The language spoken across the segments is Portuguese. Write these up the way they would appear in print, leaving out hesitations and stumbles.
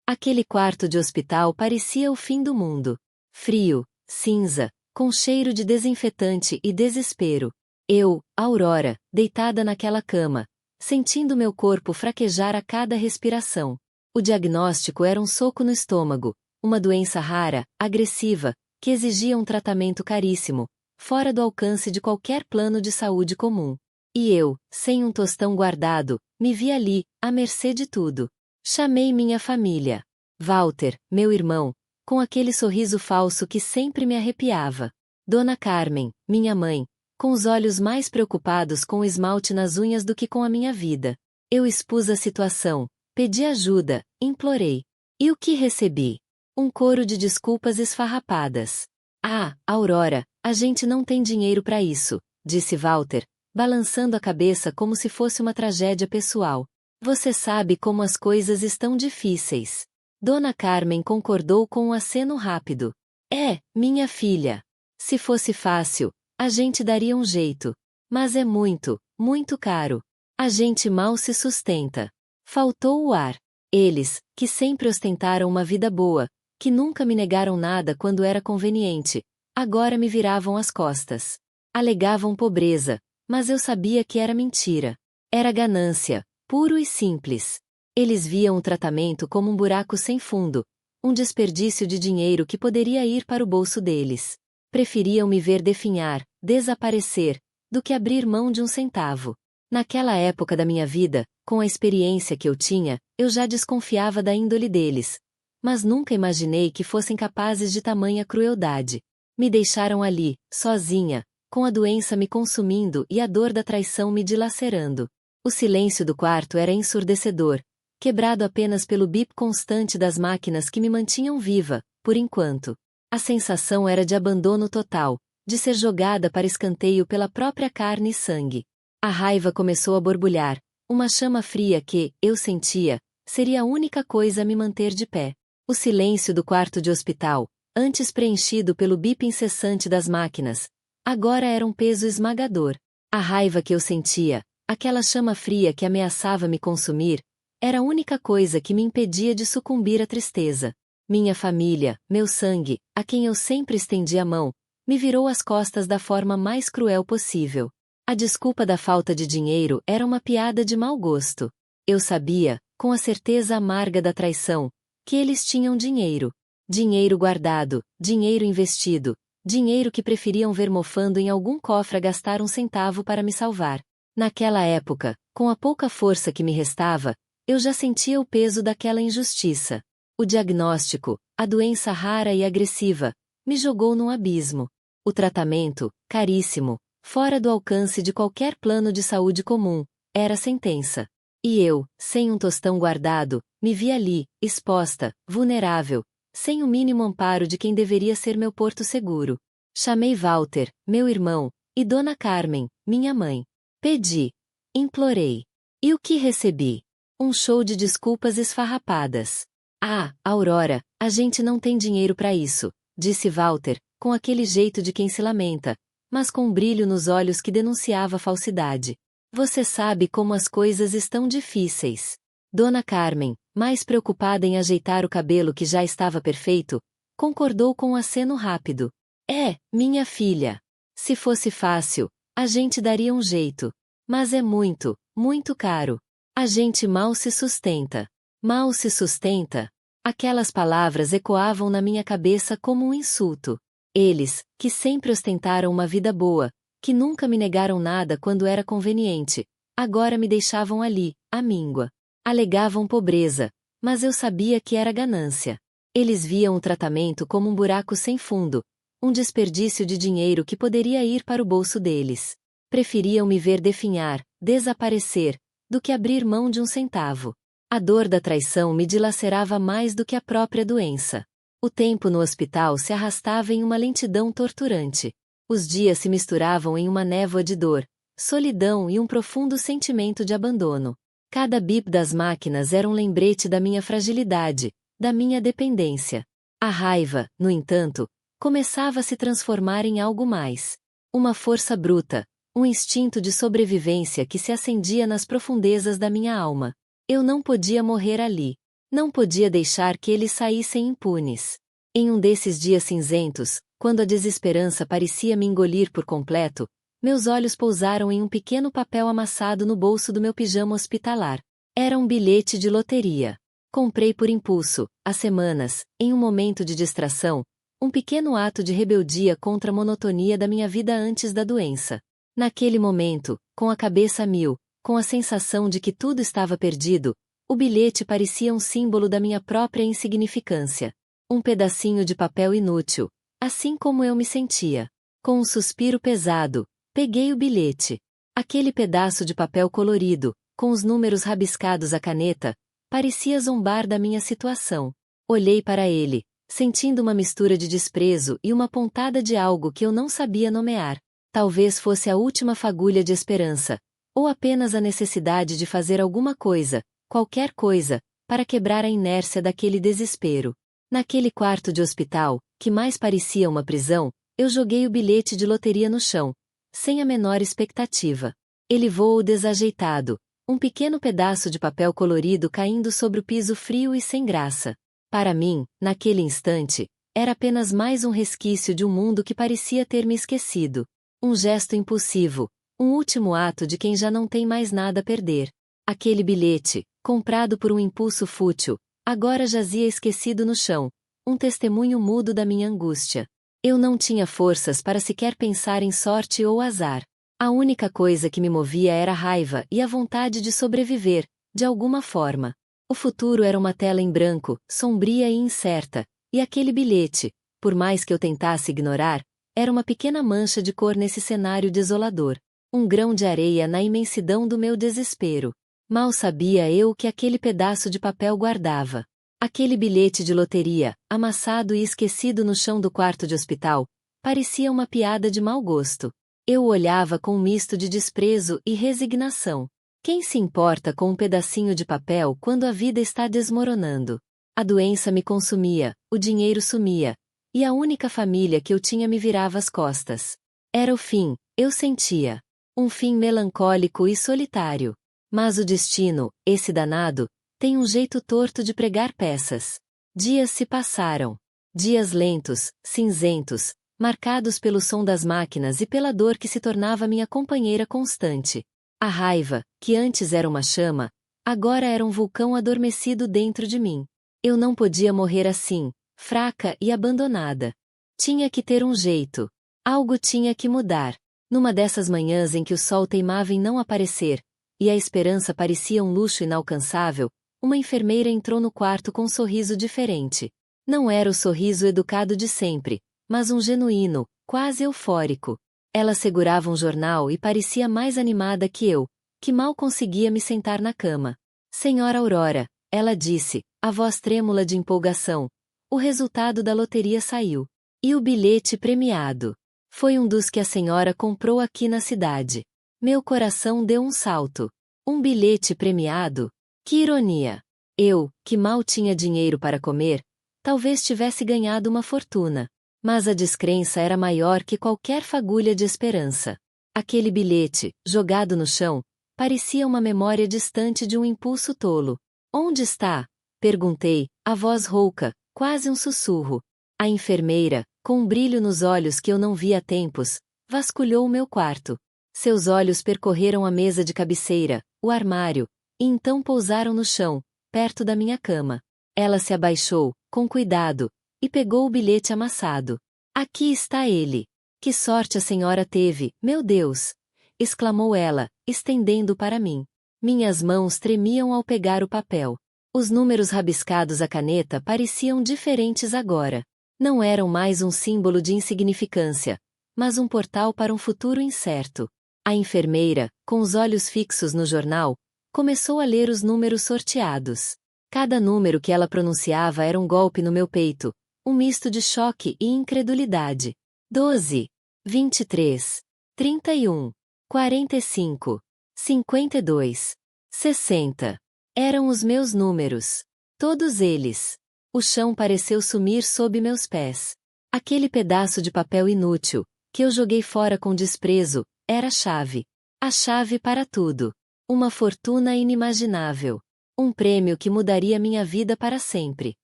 Aquele quarto de hospital parecia o fim do mundo. Frio, cinza, com cheiro de desinfetante e desespero. Eu, Aurora, deitada naquela cama, sentindo meu corpo fraquejar a cada respiração. O diagnóstico era um soco no estômago, uma doença rara, agressiva, que exigia um tratamento caríssimo, fora do alcance de qualquer plano de saúde comum. E eu, sem um tostão guardado, me vi ali, à mercê de tudo. Chamei minha família. Walter, meu irmão, com aquele sorriso falso que sempre me arrepiava. Dona Carmen, minha mãe, com os olhos mais preocupados com o esmalte nas unhas do que com a minha vida. Eu expus a situação, pedi ajuda, implorei. E o que recebi? Um coro de desculpas esfarrapadas. Ah, Aurora, a gente não tem dinheiro para isso, disse Walter, balançando a cabeça como se fosse uma tragédia pessoal. Você sabe como as coisas estão difíceis. Dona Carmen concordou com um aceno rápido. É, minha filha. Se fosse fácil, a gente daria um jeito. Mas é muito, muito caro. A gente mal se sustenta. Faltou o ar. Eles, que sempre ostentaram uma vida boa, que nunca me negaram nada quando era conveniente, agora me viravam as costas. Alegavam pobreza, mas eu sabia que era mentira. Era ganância, puro e simples. Eles viam o tratamento como um buraco sem fundo, um desperdício de dinheiro que poderia ir para o bolso deles. Preferiam me ver definhar, desaparecer, do que abrir mão de um centavo. Naquela época da minha vida, com a experiência que eu tinha, eu já desconfiava da índole deles. Mas nunca imaginei que fossem capazes de tamanha crueldade. Me deixaram ali, sozinha, com a doença me consumindo e a dor da traição me dilacerando. O silêncio do quarto era ensurdecedor, quebrado apenas pelo bip constante das máquinas que me mantinham viva, por enquanto. A sensação era de abandono total, de ser jogada para escanteio pela própria carne e sangue. A raiva começou a borbulhar, uma chama fria que, eu sentia, seria a única coisa a me manter de pé. O silêncio do quarto de hospital, antes preenchido pelo bip incessante das máquinas, agora era um peso esmagador. A raiva que eu sentia, aquela chama fria que ameaçava me consumir, era a única coisa que me impedia de sucumbir à tristeza. Minha família, meu sangue, a quem eu sempre estendi a mão, me virou as costas da forma mais cruel possível. A desculpa da falta de dinheiro era uma piada de mau gosto. Eu sabia, com a certeza amarga da traição, que eles tinham dinheiro. Dinheiro guardado, dinheiro investido, dinheiro que preferiam ver mofando em algum cofre a gastar um centavo para me salvar. Naquela época, com a pouca força que me restava, eu já sentia o peso daquela injustiça. O diagnóstico, a doença rara e agressiva, me jogou num abismo. O tratamento, caríssimo, fora do alcance de qualquer plano de saúde comum, era a sentença. E eu, sem um tostão guardado, me vi ali, exposta, vulnerável, sem o mínimo amparo de quem deveria ser meu porto seguro. Chamei Walter, meu irmão, e Dona Carmen, minha mãe. Pedi. Implorei. E o que recebi? Um show de desculpas esfarrapadas. Ah, Aurora, a gente não tem dinheiro para isso, disse Walter, com aquele jeito de quem se lamenta, mas com um brilho nos olhos que denunciava a falsidade. Você sabe como as coisas estão difíceis. Dona Carmen, mais preocupada em ajeitar o cabelo que já estava perfeito, concordou com um aceno rápido. É, minha filha. Se fosse fácil, a gente daria um jeito. Mas é muito, muito caro. A gente mal se sustenta. Mal se sustenta. Aquelas palavras ecoavam na minha cabeça como um insulto. Eles, que sempre ostentaram uma vida boa, que nunca me negaram nada quando era conveniente, agora me deixavam ali, à míngua. Alegavam pobreza, mas eu sabia que era ganância. Eles viam o tratamento como um buraco sem fundo, um desperdício de dinheiro que poderia ir para o bolso deles. Preferiam me ver definhar, desaparecer, do que abrir mão de um centavo. A dor da traição me dilacerava mais do que a própria doença. O tempo no hospital se arrastava em uma lentidão torturante. Os dias se misturavam em uma névoa de dor, solidão e um profundo sentimento de abandono. Cada bip das máquinas era um lembrete da minha fragilidade, da minha dependência. A raiva, no entanto, começava a se transformar em algo mais. Uma força bruta, um instinto de sobrevivência que se acendia nas profundezas da minha alma. Eu não podia morrer ali. Não podia deixar que eles saíssem impunes. Em um desses dias cinzentos, quando a desesperança parecia me engolir por completo, meus olhos pousaram em um pequeno papel amassado no bolso do meu pijama hospitalar. Era um bilhete de loteria. Comprei por impulso, há semanas, em um momento de distração, um pequeno ato de rebeldia contra a monotonia da minha vida antes da doença. Naquele momento, com a cabeça a mil, com a sensação de que tudo estava perdido, o bilhete parecia um símbolo da minha própria insignificância. Um pedacinho de papel inútil, assim como eu me sentia. Com um suspiro pesado, peguei o bilhete. Aquele pedaço de papel colorido, com os números rabiscados à caneta, parecia zombar da minha situação. Olhei para ele, sentindo uma mistura de desprezo e uma pontada de algo que eu não sabia nomear. Talvez fosse a última fagulha de esperança, ou apenas a necessidade de fazer alguma coisa, qualquer coisa, para quebrar a inércia daquele desespero. Naquele quarto de hospital, que mais parecia uma prisão, eu joguei o bilhete de loteria no chão, sem a menor expectativa. Ele voou desajeitado, um pequeno pedaço de papel colorido caindo sobre o piso frio e sem graça. Para mim, naquele instante, era apenas mais um resquício de um mundo que parecia ter me esquecido. Um gesto impulsivo, um último ato de quem já não tem mais nada a perder. Aquele bilhete, comprado por um impulso fútil, agora jazia esquecido no chão, um testemunho mudo da minha angústia. Eu não tinha forças para sequer pensar em sorte ou azar. A única coisa que me movia era a raiva e a vontade de sobreviver, de alguma forma. O futuro era uma tela em branco, sombria e incerta, e aquele bilhete, por mais que eu tentasse ignorar, era uma pequena mancha de cor nesse cenário desolador. Um grão de areia na imensidão do meu desespero. Mal sabia eu o que aquele pedaço de papel guardava. Aquele bilhete de loteria, amassado e esquecido no chão do quarto de hospital, parecia uma piada de mau gosto. Eu o olhava com um misto de desprezo e resignação. Quem se importa com um pedacinho de papel quando a vida está desmoronando? A doença me consumia, o dinheiro sumia, e a única família que eu tinha me virava as costas. Era o fim, eu sentia. Um fim melancólico e solitário. Mas o destino, esse danado, tem um jeito torto de pregar peças. Dias se passaram. Dias lentos, cinzentos, marcados pelo som das máquinas e pela dor que se tornava minha companheira constante. A raiva, que antes era uma chama, agora era um vulcão adormecido dentro de mim. Eu não podia morrer assim, fraca e abandonada. Tinha que ter um jeito. Algo tinha que mudar. Numa dessas manhãs em que o sol teimava em não aparecer, e a esperança parecia um luxo inalcançável, uma enfermeira entrou no quarto com um sorriso diferente. Não era o sorriso educado de sempre, mas um genuíno, quase eufórico. Ela segurava um jornal e parecia mais animada que eu, que mal conseguia me sentar na cama. Senhora Aurora, ela disse, a voz trêmula de empolgação. O resultado da loteria saiu. E o bilhete premiado. Foi um dos que a senhora comprou aqui na cidade. Meu coração deu um salto. Um bilhete premiado? Que ironia! Eu, que mal tinha dinheiro para comer, talvez tivesse ganhado uma fortuna. Mas a descrença era maior que qualquer fagulha de esperança. Aquele bilhete, jogado no chão, parecia uma memória distante de um impulso tolo. Onde está? Perguntei, a voz rouca, quase um sussurro. A enfermeira, com um brilho nos olhos que eu não via há tempos, vasculhou o meu quarto. Seus olhos percorreram a mesa de cabeceira, o armário, e então pousaram no chão, perto da minha cama. Ela se abaixou, com cuidado, e pegou o bilhete amassado. Aqui está ele. Que sorte a senhora teve, meu Deus! Exclamou ela, estendendo para mim. Minhas mãos tremiam ao pegar o papel. Os números rabiscados à caneta pareciam diferentes agora. Não eram mais um símbolo de insignificância, mas um portal para um futuro incerto. A enfermeira, com os olhos fixos no jornal, começou a ler os números sorteados. Cada número que ela pronunciava era um golpe no meu peito, um misto de choque e incredulidade. 12, 23, 31, 45, 52, 60. Eram os meus números. Todos eles. O chão pareceu sumir sob meus pés. Aquele pedaço de papel inútil, que eu joguei fora com desprezo, era a chave. A chave para tudo. Uma fortuna inimaginável. Um prêmio que mudaria minha vida para sempre.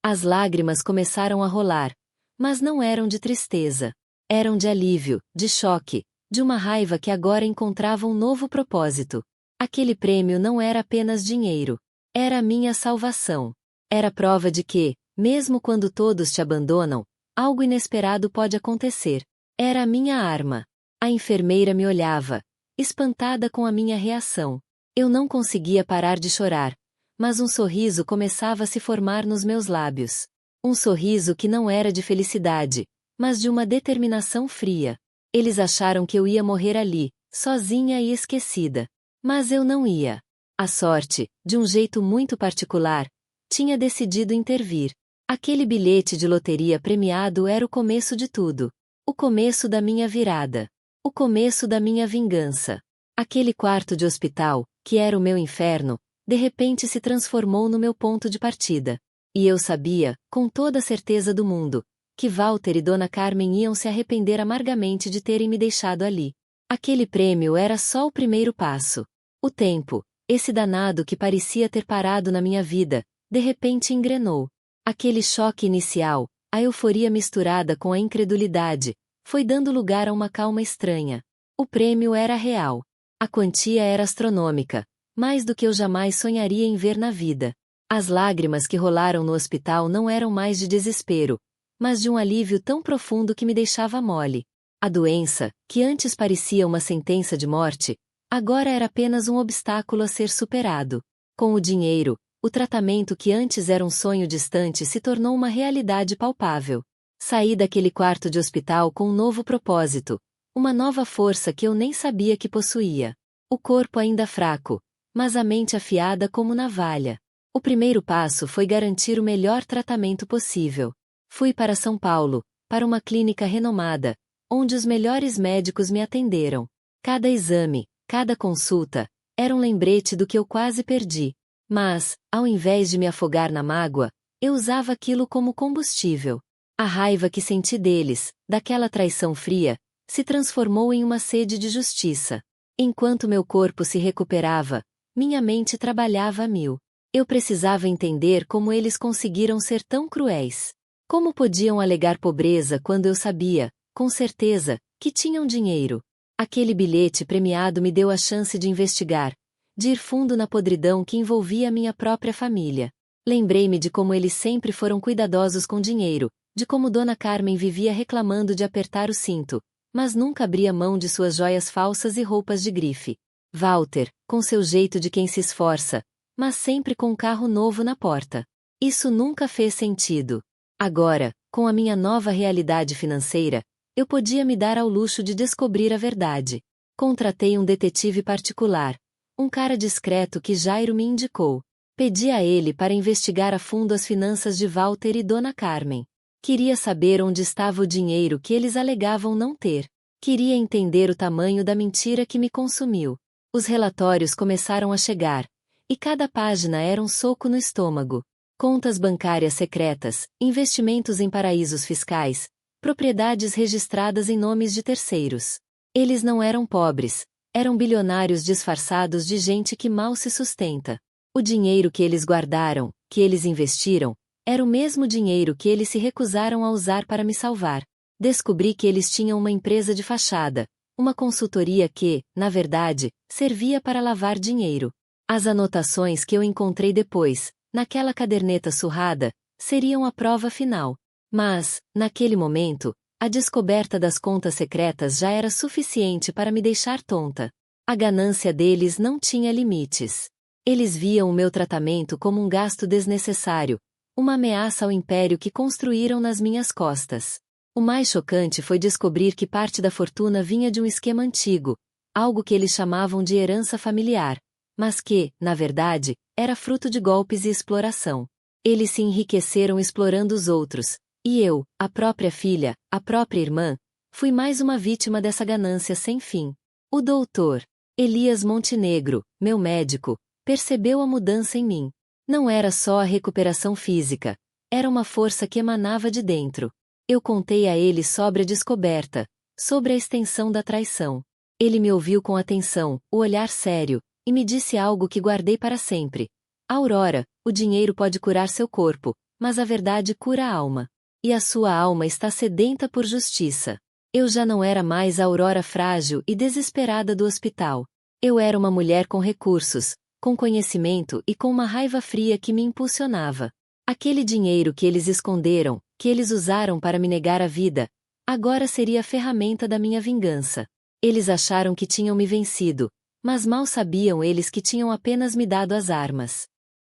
As lágrimas começaram a rolar, mas não eram de tristeza. Eram de alívio, de choque, de uma raiva que agora encontrava um novo propósito. Aquele prêmio não era apenas dinheiro. Era a minha salvação. Era prova de que, mesmo quando todos te abandonam, algo inesperado pode acontecer. Era a minha arma. A enfermeira me olhava, espantada com a minha reação. Eu não conseguia parar de chorar, mas um sorriso começava a se formar nos meus lábios. Um sorriso que não era de felicidade, mas de uma determinação fria. Eles acharam que eu ia morrer ali, sozinha e esquecida. Mas eu não ia. A sorte, de um jeito muito particular, tinha decidido intervir. Aquele bilhete de loteria premiado era o começo de tudo. O começo da minha virada. O começo da minha vingança. Aquele quarto de hospital, que era o meu inferno, de repente se transformou no meu ponto de partida. E eu sabia, com toda a certeza do mundo, que Walter e Dona Carmen iam se arrepender amargamente de terem me deixado ali. Aquele prêmio era só o primeiro passo. O tempo, esse danado que parecia ter parado na minha vida, de repente engrenou. Aquele choque inicial, a euforia misturada com a incredulidade, foi dando lugar a uma calma estranha. O prêmio era real. A quantia era astronômica, mais do que eu jamais sonharia em ver na vida. As lágrimas que rolaram no hospital não eram mais de desespero, mas de um alívio tão profundo que me deixava mole. A doença, que antes parecia uma sentença de morte, agora era apenas um obstáculo a ser superado. Com o dinheiro, o tratamento que antes era um sonho distante se tornou uma realidade palpável. Saí daquele quarto de hospital com um novo propósito, uma nova força que eu nem sabia que possuía. O corpo ainda fraco, mas a mente afiada como navalha. O primeiro passo foi garantir o melhor tratamento possível. Fui para São Paulo, para uma clínica renomada, onde os melhores médicos me atenderam. Cada exame, cada consulta, era um lembrete do que eu quase perdi. Mas, ao invés de me afogar na mágoa, eu usava aquilo como combustível. A raiva que senti deles, daquela traição fria, se transformou em uma sede de justiça. Enquanto meu corpo se recuperava, minha mente trabalhava a mil. Eu precisava entender como eles conseguiram ser tão cruéis. Como podiam alegar pobreza quando eu sabia, com certeza, que tinham dinheiro? Aquele bilhete premiado me deu a chance de investigar, de ir fundo na podridão que envolvia a minha própria família. Lembrei-me de como eles sempre foram cuidadosos com dinheiro, de como Dona Carmen vivia reclamando de apertar o cinto, mas nunca abria mão de suas joias falsas e roupas de grife. Walter, com seu jeito de quem se esforça, mas sempre com um carro novo na porta. Isso nunca fez sentido. Agora, com a minha nova realidade financeira, eu podia me dar ao luxo de descobrir a verdade. Contratei um detetive particular, um cara discreto que Jairo me indicou. Pedi a ele para investigar a fundo as finanças de Walter e Dona Carmen. Queria saber onde estava o dinheiro que eles alegavam não ter. Queria entender o tamanho da mentira que me consumiu. Os relatórios começaram a chegar, e cada página era um soco no estômago. Contas bancárias secretas, investimentos em paraísos fiscais, propriedades registradas em nomes de terceiros. Eles não eram pobres, eram bilionários disfarçados de gente que mal se sustenta. O dinheiro que eles guardaram, que eles investiram, era o mesmo dinheiro que eles se recusaram a usar para me salvar. Descobri que eles tinham uma empresa de fachada, uma consultoria que, na verdade, servia para lavar dinheiro. As anotações que eu encontrei depois, naquela caderneta surrada, seriam a prova final. Mas, naquele momento, a descoberta das contas secretas já era suficiente para me deixar tonta. A ganância deles não tinha limites. Eles viam o meu tratamento como um gasto desnecessário, uma ameaça ao império que construíram nas minhas costas. O mais chocante foi descobrir que parte da fortuna vinha de um esquema antigo, algo que eles chamavam de herança familiar, mas que, na verdade, era fruto de golpes e exploração. Eles se enriqueceram explorando os outros, e eu, a própria filha, a própria irmã, fui mais uma vítima dessa ganância sem fim. O doutor Elias Montenegro, meu médico, percebeu a mudança em mim. Não era só a recuperação física, era uma força que emanava de dentro. Eu contei a ele sobre a descoberta, sobre a extensão da traição. Ele me ouviu com atenção, o olhar sério, e me disse algo que guardei para sempre. Aurora, o dinheiro pode curar seu corpo, mas a verdade cura a alma. E a sua alma está sedenta por justiça. Eu já não era mais a Aurora frágil e desesperada do hospital. Eu era uma mulher com recursos, com conhecimento e com uma raiva fria que me impulsionava. Aquele dinheiro que eles esconderam, que eles usaram para me negar a vida, agora seria a ferramenta da minha vingança. Eles acharam que tinham me vencido, mas mal sabiam eles que tinham apenas me dado as armas.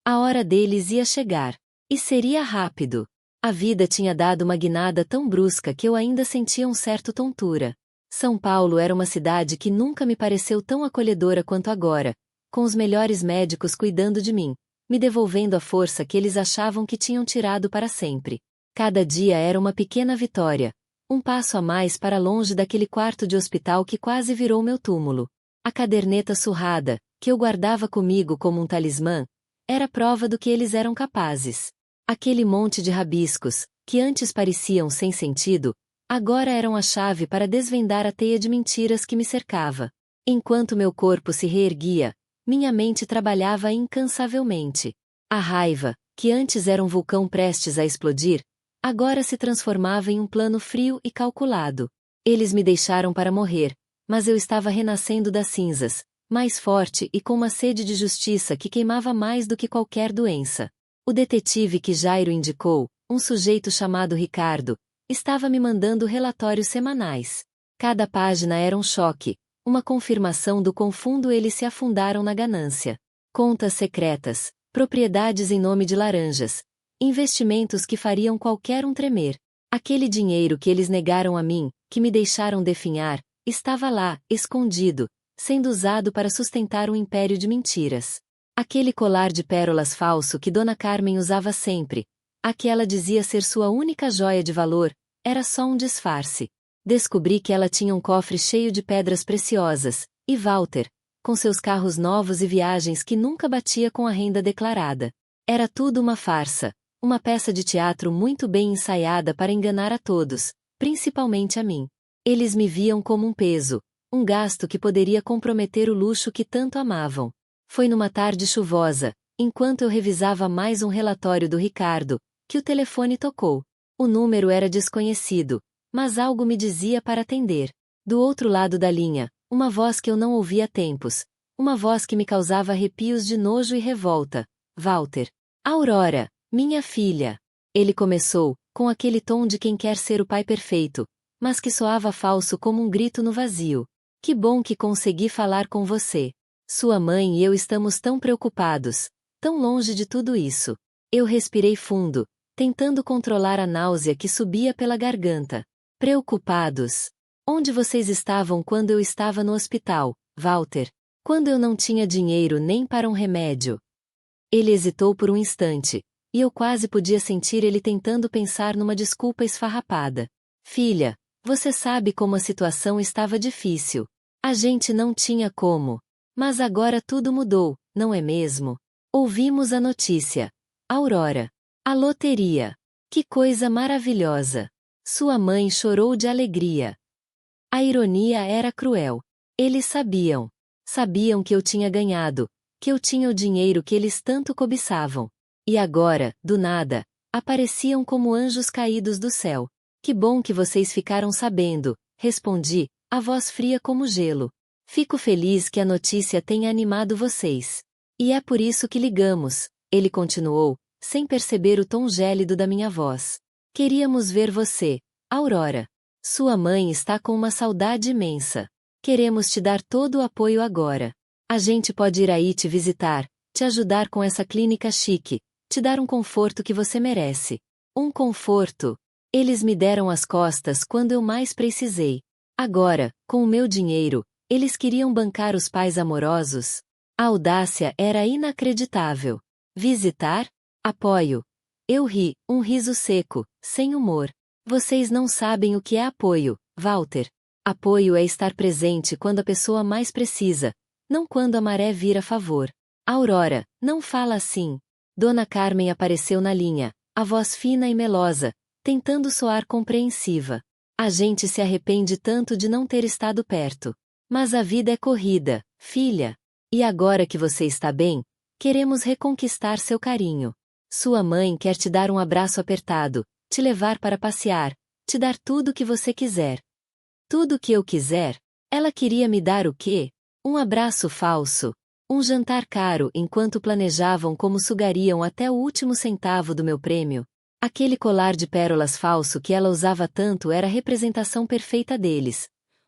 A hora deles ia chegar. E seria rápido. A vida tinha dado uma guinada tão brusca que eu ainda sentia um certo tontura. São Paulo era uma cidade que nunca me pareceu tão acolhedora quanto agora, com os melhores médicos cuidando de mim, me devolvendo a força que eles achavam que tinham tirado para sempre. Cada dia era uma pequena vitória, um passo a mais para longe daquele quarto de hospital que quase virou meu túmulo. A caderneta surrada, que eu guardava comigo como um talismã, era prova do que eles eram capazes. Aquele monte de rabiscos, que antes pareciam sem sentido, agora eram a chave para desvendar a teia de mentiras que me cercava. Enquanto meu corpo se reerguia, minha mente trabalhava incansavelmente. A raiva, que antes era um vulcão prestes a explodir, agora se transformava em um plano frio e calculado. Eles me deixaram para morrer, mas eu estava renascendo das cinzas, mais forte e com uma sede de justiça que queimava mais do que qualquer doença. O detetive que Jairo indicou, um sujeito chamado Ricardo, estava me mandando relatórios semanais. Cada página era um choque, uma confirmação do quão fundo eles se afundaram na ganância. Contas secretas, propriedades em nome de laranjas, investimentos que fariam qualquer um tremer. Aquele dinheiro que eles negaram a mim, que me deixaram definhar, estava lá, escondido, sendo usado para sustentar um império de mentiras. Aquele colar de pérolas falso que Dona Carmen usava sempre, a que ela dizia ser sua única joia de valor, era só um disfarce. Descobri que ela tinha um cofre cheio de pedras preciosas, e Walter, com seus carros novos e viagens que nunca batia com a renda declarada. Era tudo uma farsa, uma peça de teatro muito bem ensaiada para enganar a todos, principalmente a mim. Eles me viam como um peso, um gasto que poderia comprometer o luxo que tanto amavam. Foi numa tarde chuvosa, enquanto eu revisava mais um relatório do Ricardo, que o telefone tocou. O número era desconhecido, mas algo me dizia para atender. Do outro lado da linha, uma voz que eu não ouvia há tempos, uma voz que me causava arrepios de nojo e revolta. Walter. Aurora, minha filha. Ele começou, com aquele tom de quem quer ser o pai perfeito, mas que soava falso como um grito no vazio. Que bom que consegui falar com você. Sua mãe e eu estamos tão preocupados, tão longe de tudo isso. Eu respirei fundo, tentando controlar a náusea que subia pela garganta. Preocupados? Onde vocês estavam quando eu estava no hospital, Walter? Quando eu não tinha dinheiro nem para um remédio? Ele hesitou por um instante, e eu quase podia sentir ele tentando pensar numa desculpa esfarrapada. Filha, você sabe como a situação estava difícil. A gente não tinha como. Mas agora tudo mudou, não é mesmo? Ouvimos a notícia. Aurora. A loteria. Que coisa maravilhosa. Sua mãe chorou de alegria. A ironia era cruel. Eles sabiam. Sabiam que eu tinha ganhado, que eu tinha o dinheiro que eles tanto cobiçavam. E agora, do nada, apareciam como anjos caídos do céu. Que bom que vocês ficaram sabendo, respondi, a voz fria como gelo. Fico feliz que a notícia tenha animado vocês. E é por isso que ligamos, ele continuou, sem perceber o tom gélido da minha voz. Queríamos ver você, Aurora. Sua mãe está com uma saudade imensa. Queremos te dar todo o apoio agora. A gente pode ir aí te visitar, te ajudar com essa clínica chique, te dar um conforto que você merece. Um conforto. Eles me deram as costas quando eu mais precisei. Agora, com o meu dinheiro, eles queriam bancar os pais amorosos? A audácia era inacreditável. Visitar? Apoio. Eu ri, um riso seco, sem humor. Vocês não sabem o que é apoio, Walter. Apoio é estar presente quando a pessoa mais precisa, não quando a maré vira a favor. Aurora, não fala assim. Dona Carmen apareceu na linha, a voz fina e melosa, tentando soar compreensiva. A gente se arrepende tanto de não ter estado perto. Mas a vida é corrida, filha. E agora que você está bem, Queremos reconquistar seu carinho. Sua mãe quer te dar um abraço apertado, te levar para passear, te dar tudo o que você quiser. Tudo o que eu quiser? Ela queria me dar o quê? Um abraço falso. Um jantar caro enquanto planejavam como sugariam até o último centavo do meu prêmio. Aquele colar de pérolas falso que ela usava tanto era a representação perfeita deles.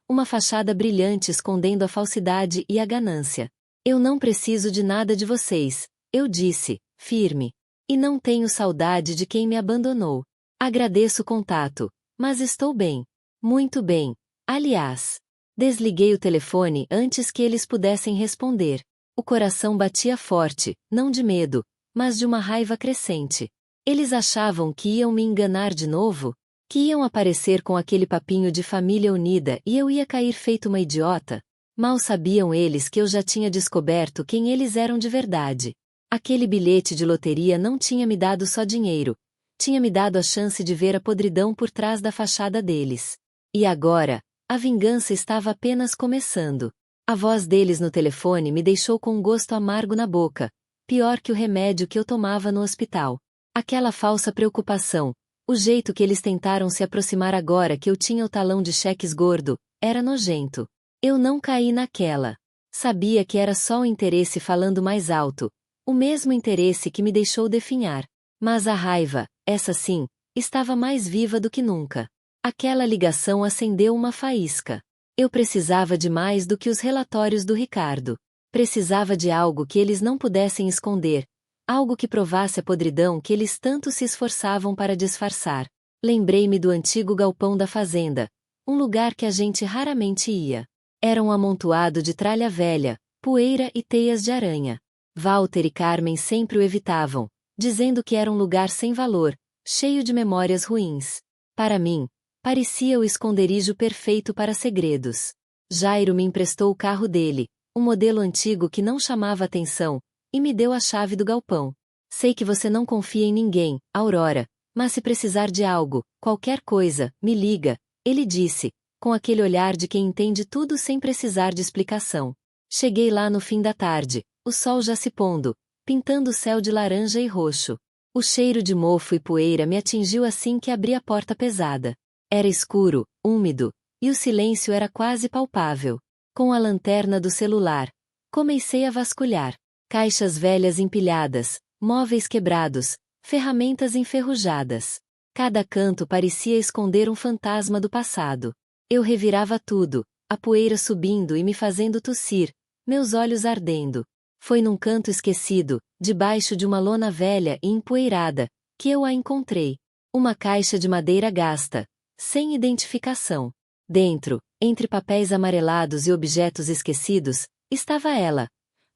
Uma fachada brilhante escondendo a falsidade e a ganância. Eu não preciso de nada de vocês, eu disse, firme. E não tenho saudade de quem me abandonou. Agradeço o contato, mas estou bem. Muito bem. Aliás, desliguei o telefone antes que eles pudessem responder. O coração batia forte, não de medo, mas de uma raiva crescente. Eles achavam que iam me enganar de novo? Que iam aparecer com aquele papinho de família unida e eu ia cair feito uma idiota? Mal sabiam eles que eu já tinha descoberto quem eles eram de verdade. Aquele bilhete de loteria não tinha me dado só dinheiro. Tinha me dado a chance de ver a podridão por trás da fachada deles. E agora, a vingança estava apenas começando. A voz deles no telefone me deixou com um gosto amargo na boca, pior que o remédio que eu tomava no hospital. Aquela falsa preocupação, o jeito que eles tentaram se aproximar agora que eu tinha o talão de cheques gordo, era nojento. Eu não caí naquela. Sabia que era só o interesse falando mais alto, o mesmo interesse que me deixou definhar. Mas a raiva, essa sim, estava mais viva do que nunca. Aquela ligação acendeu uma faísca. Eu precisava de mais do que os relatórios do Ricardo. Precisava de algo que eles não pudessem esconder, algo que provasse a podridão que eles tanto se esforçavam para disfarçar. Lembrei-me do antigo galpão da fazenda, um lugar que a gente raramente ia. Era um amontoado de tralha velha, poeira e teias de aranha. Walter e Carmen sempre o evitavam, dizendo que era um lugar sem valor, cheio de memórias ruins. Para mim, parecia o esconderijo perfeito para segredos. Jairo me emprestou o carro dele, um modelo antigo que não chamava atenção, e me deu a chave do galpão. Sei que você não confia em ninguém, Aurora, mas se precisar de algo, qualquer coisa, me liga, ele disse, com aquele olhar de quem entende tudo sem precisar de explicação. Cheguei lá no fim da tarde, o sol já se pondo, pintando o céu de laranja e roxo. O cheiro de mofo e poeira me atingiu assim que abri a porta pesada. Era escuro, úmido, e o silêncio era quase palpável. Com a lanterna do celular, comecei a vasculhar. Caixas velhas empilhadas, móveis quebrados, ferramentas enferrujadas. Cada canto parecia esconder um fantasma do passado. Eu revirava tudo, a poeira subindo e me fazendo tossir, meus olhos ardendo. Foi num canto esquecido, debaixo de uma lona velha e empoeirada, que eu a encontrei. Uma caixa de madeira gasta, sem identificação. Dentro, entre papéis amarelados e objetos esquecidos, estava ela.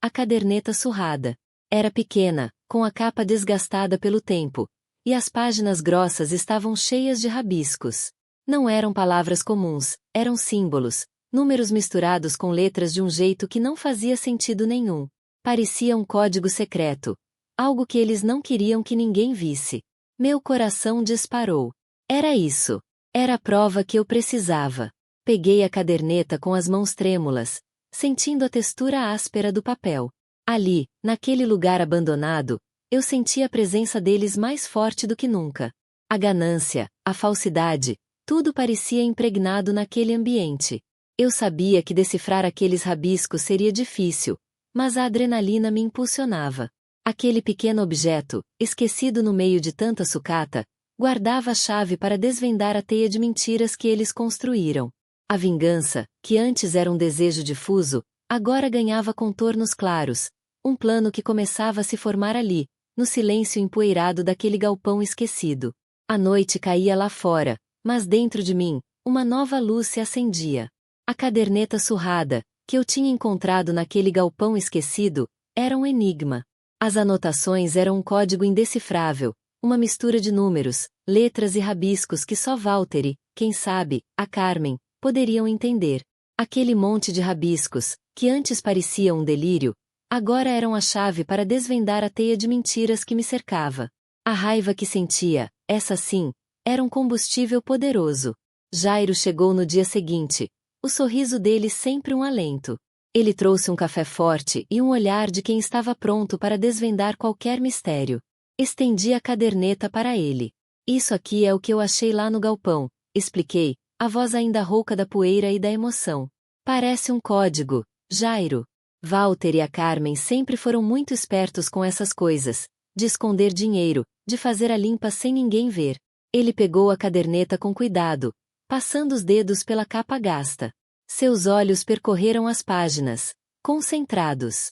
A caderneta surrada. Era pequena, com a capa desgastada pelo tempo, e as páginas grossas estavam cheias de rabiscos. Não eram palavras comuns, eram símbolos, números misturados com letras de um jeito que não fazia sentido nenhum. Parecia um código secreto. Algo que eles não queriam que ninguém visse. Meu coração disparou. Era isso. Era a prova que eu precisava. Peguei a caderneta com as mãos trêmulas, sentindo a textura áspera do papel. Ali, naquele lugar abandonado, eu sentia a presença deles mais forte do que nunca. A ganância, a falsidade, tudo parecia impregnado naquele ambiente. Eu sabia que decifrar aqueles rabiscos seria difícil, mas a adrenalina me impulsionava. Aquele pequeno objeto, esquecido no meio de tanta sucata, guardava a chave para desvendar a teia de mentiras que eles construíram. A vingança, que antes era um desejo difuso, agora ganhava contornos claros, um plano que começava a se formar ali, no silêncio empoeirado daquele galpão esquecido. A noite caía lá fora, mas dentro de mim, uma nova luz se acendia. A caderneta surrada, que eu tinha encontrado naquele galpão esquecido, era um enigma. As anotações eram um código indecifrável, uma mistura de números, letras e rabiscos que só Walter e, quem sabe, a Carmen, poderiam entender. Aquele monte de rabiscos, que antes parecia um delírio, agora eram a chave para desvendar a teia de mentiras que me cercava. A raiva que sentia, essa sim, era um combustível poderoso. Jairo chegou no dia seguinte, o sorriso dele sempre um alento. Ele trouxe um café forte e um olhar de quem estava pronto para desvendar qualquer mistério. Estendi a caderneta para ele. Isso aqui é o que eu achei lá no galpão, expliquei, a voz ainda rouca da poeira e da emoção. Parece um código, Jairo. Walter e a Carmen sempre foram muito espertos com essas coisas, de esconder dinheiro, de fazer a limpa sem ninguém ver. Ele pegou a caderneta com cuidado, passando os dedos pela capa gasta. Seus olhos percorreram as páginas, concentrados.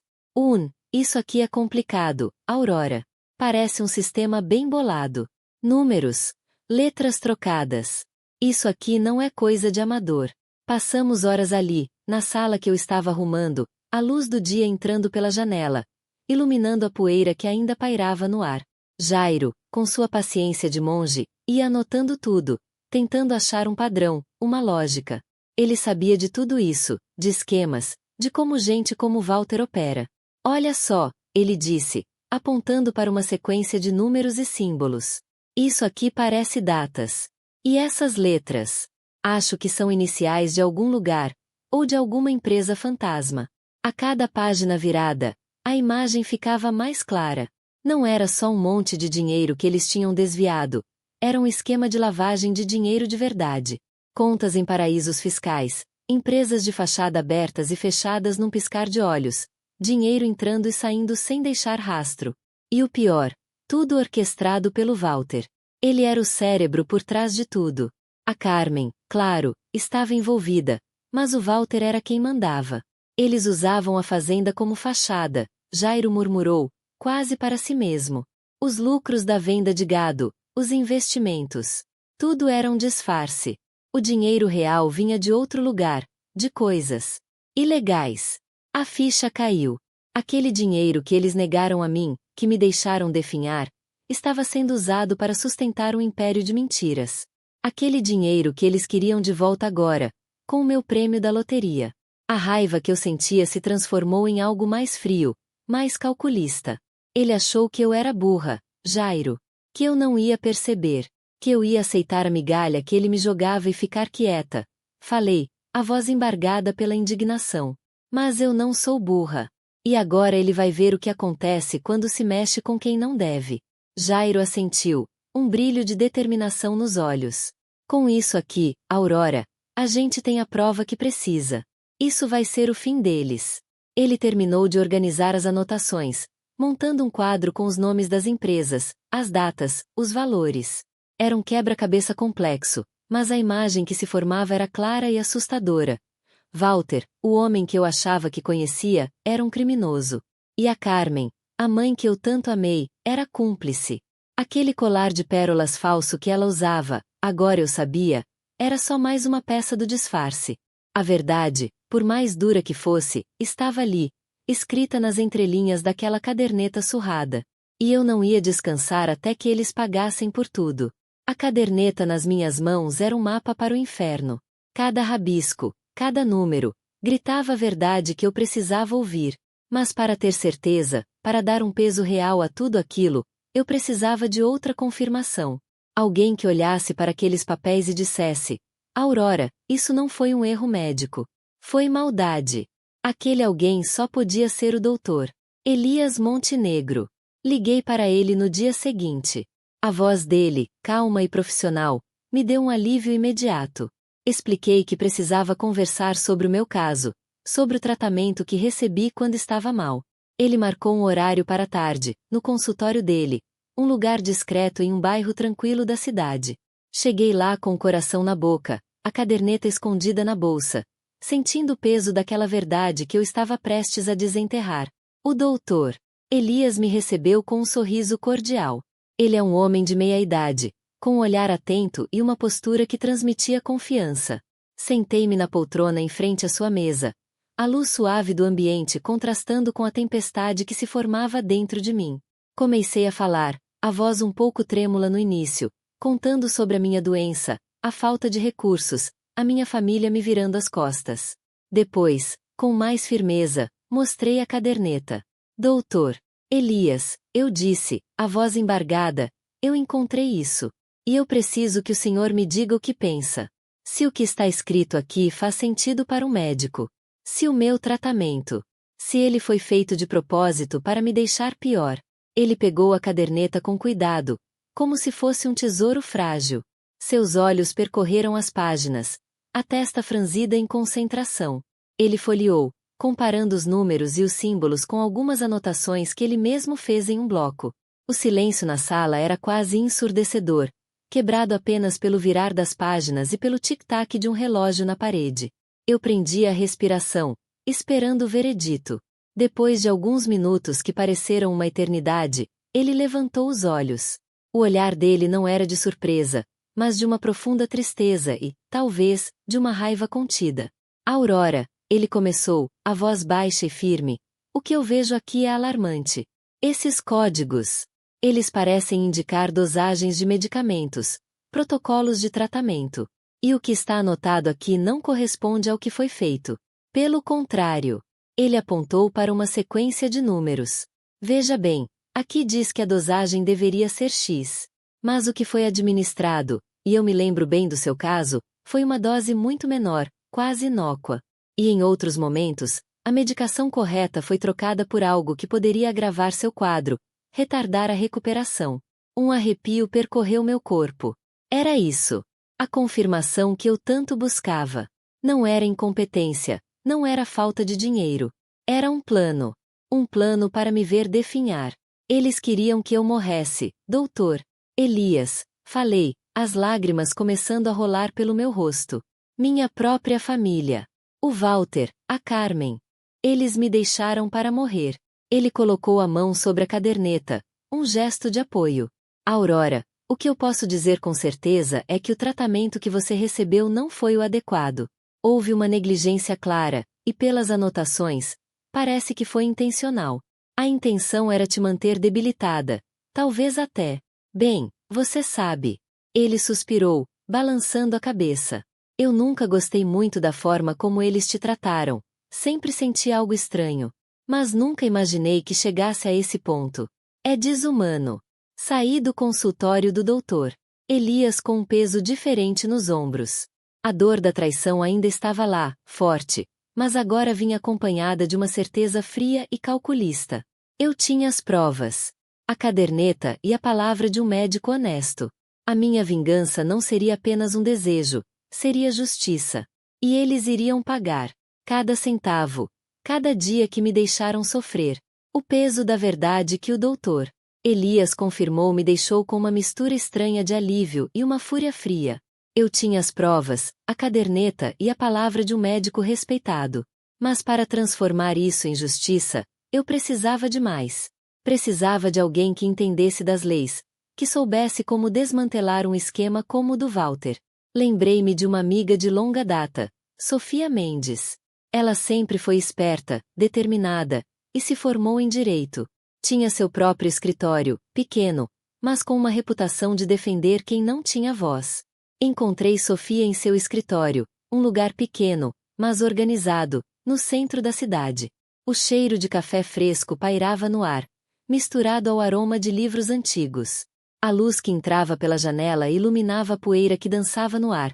Isso aqui é complicado, Aurora. Parece um sistema bem bolado. Números, letras trocadas. Isso aqui não é coisa de amador. Passamos horas ali, na sala que eu estava arrumando, a luz do dia entrando pela janela, iluminando a poeira que ainda pairava no ar. Jairo, com sua paciência de monge, ia anotando tudo, tentando achar um padrão, uma lógica. Ele sabia de tudo isso, de esquemas, de como gente como Walter opera. Olha só, ele disse, apontando para uma sequência de números e símbolos. Isso aqui parece datas. E essas letras? Acho que são iniciais de algum lugar, ou de alguma empresa fantasma. A cada página virada, a imagem ficava mais clara. Não era só um monte de dinheiro que eles tinham desviado, era um esquema de lavagem de dinheiro de verdade. Contas em paraísos fiscais, empresas de fachada abertas e fechadas num piscar de olhos, dinheiro entrando e saindo sem deixar rastro. E o pior, tudo orquestrado pelo Walter. Ele era o cérebro por trás de tudo. A Carmen, claro, estava envolvida, mas o Walter era quem mandava. Eles usavam a fazenda como fachada, Jairo murmurou, quase para si mesmo. Os lucros da venda de gado, os investimentos. Tudo era um disfarce. O dinheiro real vinha de outro lugar, de coisas ilegais. A ficha caiu. Aquele dinheiro que eles negaram a mim, que me deixaram definhar, estava sendo usado para sustentar um império de mentiras. Aquele dinheiro que eles queriam de volta agora, com o meu prêmio da loteria. A raiva que eu sentia se transformou em algo mais frio, mais calculista. Ele achou que eu era burra, Jairo. Que eu não ia perceber. Que eu ia aceitar a migalha que ele me jogava e ficar quieta. Falei, a voz embargada pela indignação. Mas eu não sou burra. E agora ele vai ver o que acontece quando se mexe com quem não deve. Jairo assentiu, um brilho de determinação nos olhos. Com isso aqui, Aurora, a gente tem a prova que precisa. Isso vai ser o fim deles. Ele terminou de organizar as anotações, montando um quadro com os nomes das empresas, as datas, os valores. Era um quebra-cabeça complexo, mas a imagem que se formava era clara e assustadora. Walter, o homem que eu achava que conhecia, era um criminoso. E a Carmen, a mãe que eu tanto amei, era cúmplice. Aquele colar de pérolas falso que ela usava, agora eu sabia, era só mais uma peça do disfarce. A verdade, por mais dura que fosse, estava ali, escrita nas entrelinhas daquela caderneta surrada. E eu não ia descansar até que eles pagassem por tudo. A caderneta nas minhas mãos era um mapa para o inferno. Cada rabisco, cada número, gritava a verdade que eu precisava ouvir. Mas para ter certeza, para dar um peso real a tudo aquilo, eu precisava de outra confirmação. Alguém que olhasse para aqueles papéis e dissesse: Aurora, isso não foi um erro médico. Foi maldade. Aquele alguém só podia ser o doutor Elias Montenegro. Liguei para ele no dia seguinte. A voz dele, calma e profissional, me deu um alívio imediato. Expliquei que precisava conversar sobre o meu caso, sobre o tratamento que recebi quando estava mal. Ele marcou um horário para a tarde, no consultório dele, um lugar discreto em um bairro tranquilo da cidade. Cheguei lá com o coração na boca, a caderneta escondida na bolsa, sentindo o peso daquela verdade que eu estava prestes a desenterrar. O doutor Elias me recebeu com um sorriso cordial. Ele é um homem de meia idade, com um olhar atento e uma postura que transmitia confiança. Sentei-me na poltrona em frente à sua mesa, a luz suave do ambiente contrastando com a tempestade que se formava dentro de mim. Comecei a falar, a voz um pouco trêmula no início, contando sobre a minha doença, a falta de recursos, a minha família me virando as costas. Depois, com mais firmeza, mostrei a caderneta. Doutor Elias, eu disse, a voz embargada, eu encontrei isso. E eu preciso que o senhor me diga o que pensa. Se o que está escrito aqui faz sentido para um médico. Se o meu tratamento. Se ele foi feito de propósito para me deixar pior. Ele pegou a caderneta com cuidado, como se fosse um tesouro frágil. Seus olhos percorreram as páginas, a testa franzida em concentração. Ele folheou, comparando os números e os símbolos com algumas anotações que ele mesmo fez em um bloco. O silêncio na sala era quase ensurdecedor, quebrado apenas pelo virar das páginas e pelo tic-tac de um relógio na parede. Eu prendi a respiração, esperando o veredito. Depois de alguns minutos que pareceram uma eternidade, ele levantou os olhos. O olhar dele não era de surpresa, mas de uma profunda tristeza e, talvez, de uma raiva contida. Aurora, ele começou, a voz baixa e firme. O que eu vejo aqui é alarmante. Esses códigos. Eles parecem indicar dosagens de medicamentos, protocolos de tratamento. E o que está anotado aqui não corresponde ao que foi feito. Pelo contrário. Ele apontou para uma sequência de números. Veja bem, aqui diz que a dosagem deveria ser X. Mas o que foi administrado, e eu me lembro bem do seu caso, foi uma dose muito menor, quase inócua. E em outros momentos, a medicação correta foi trocada por algo que poderia agravar seu quadro, retardar a recuperação. Um arrepio percorreu meu corpo. Era isso. A confirmação que eu tanto buscava. Não era incompetência, não era falta de dinheiro. Era um plano. Um plano para me ver definhar. Eles queriam que eu morresse, doutor. Elias, falei, as lágrimas começando a rolar pelo meu rosto. Minha própria família. O Walter, a Carmen. Eles me deixaram para morrer. Ele colocou a mão sobre a caderneta, um gesto de apoio. Aurora, o que eu posso dizer com certeza é que o tratamento que você recebeu não foi o adequado. Houve uma negligência clara, e pelas anotações, parece que foi intencional. A intenção era te manter debilitada, talvez até. Bem, você sabe. Ele suspirou, balançando a cabeça. Eu nunca gostei muito da forma como eles te trataram. Sempre senti algo estranho. Mas nunca imaginei que chegasse a esse ponto. É desumano. Saí do consultório do doutor Elias com um peso diferente nos ombros. A dor da traição ainda estava lá, forte, mas agora vinha acompanhada de uma certeza fria e calculista. Eu tinha as provas. A caderneta e a palavra de um médico honesto. A minha vingança não seria apenas um desejo, seria justiça. E eles iriam pagar. Cada centavo. Cada dia que me deixaram sofrer. O peso da verdade que o doutor Elias confirmou me deixou com uma mistura estranha de alívio e uma fúria fria. Eu tinha as provas, a caderneta e a palavra de um médico respeitado. Mas para transformar isso em justiça, eu precisava de mais. Precisava de alguém que entendesse das leis, que soubesse como desmantelar um esquema como o do Walter. Lembrei-me de uma amiga de longa data, Sofia Mendes. Ela sempre foi esperta, determinada, e se formou em direito. Tinha seu próprio escritório, pequeno, mas com uma reputação de defender quem não tinha voz. Encontrei Sofia em seu escritório, um lugar pequeno, mas organizado, no centro da cidade. O cheiro de café fresco pairava no ar, misturado ao aroma de livros antigos. A luz que entrava pela janela iluminava a poeira que dançava no ar,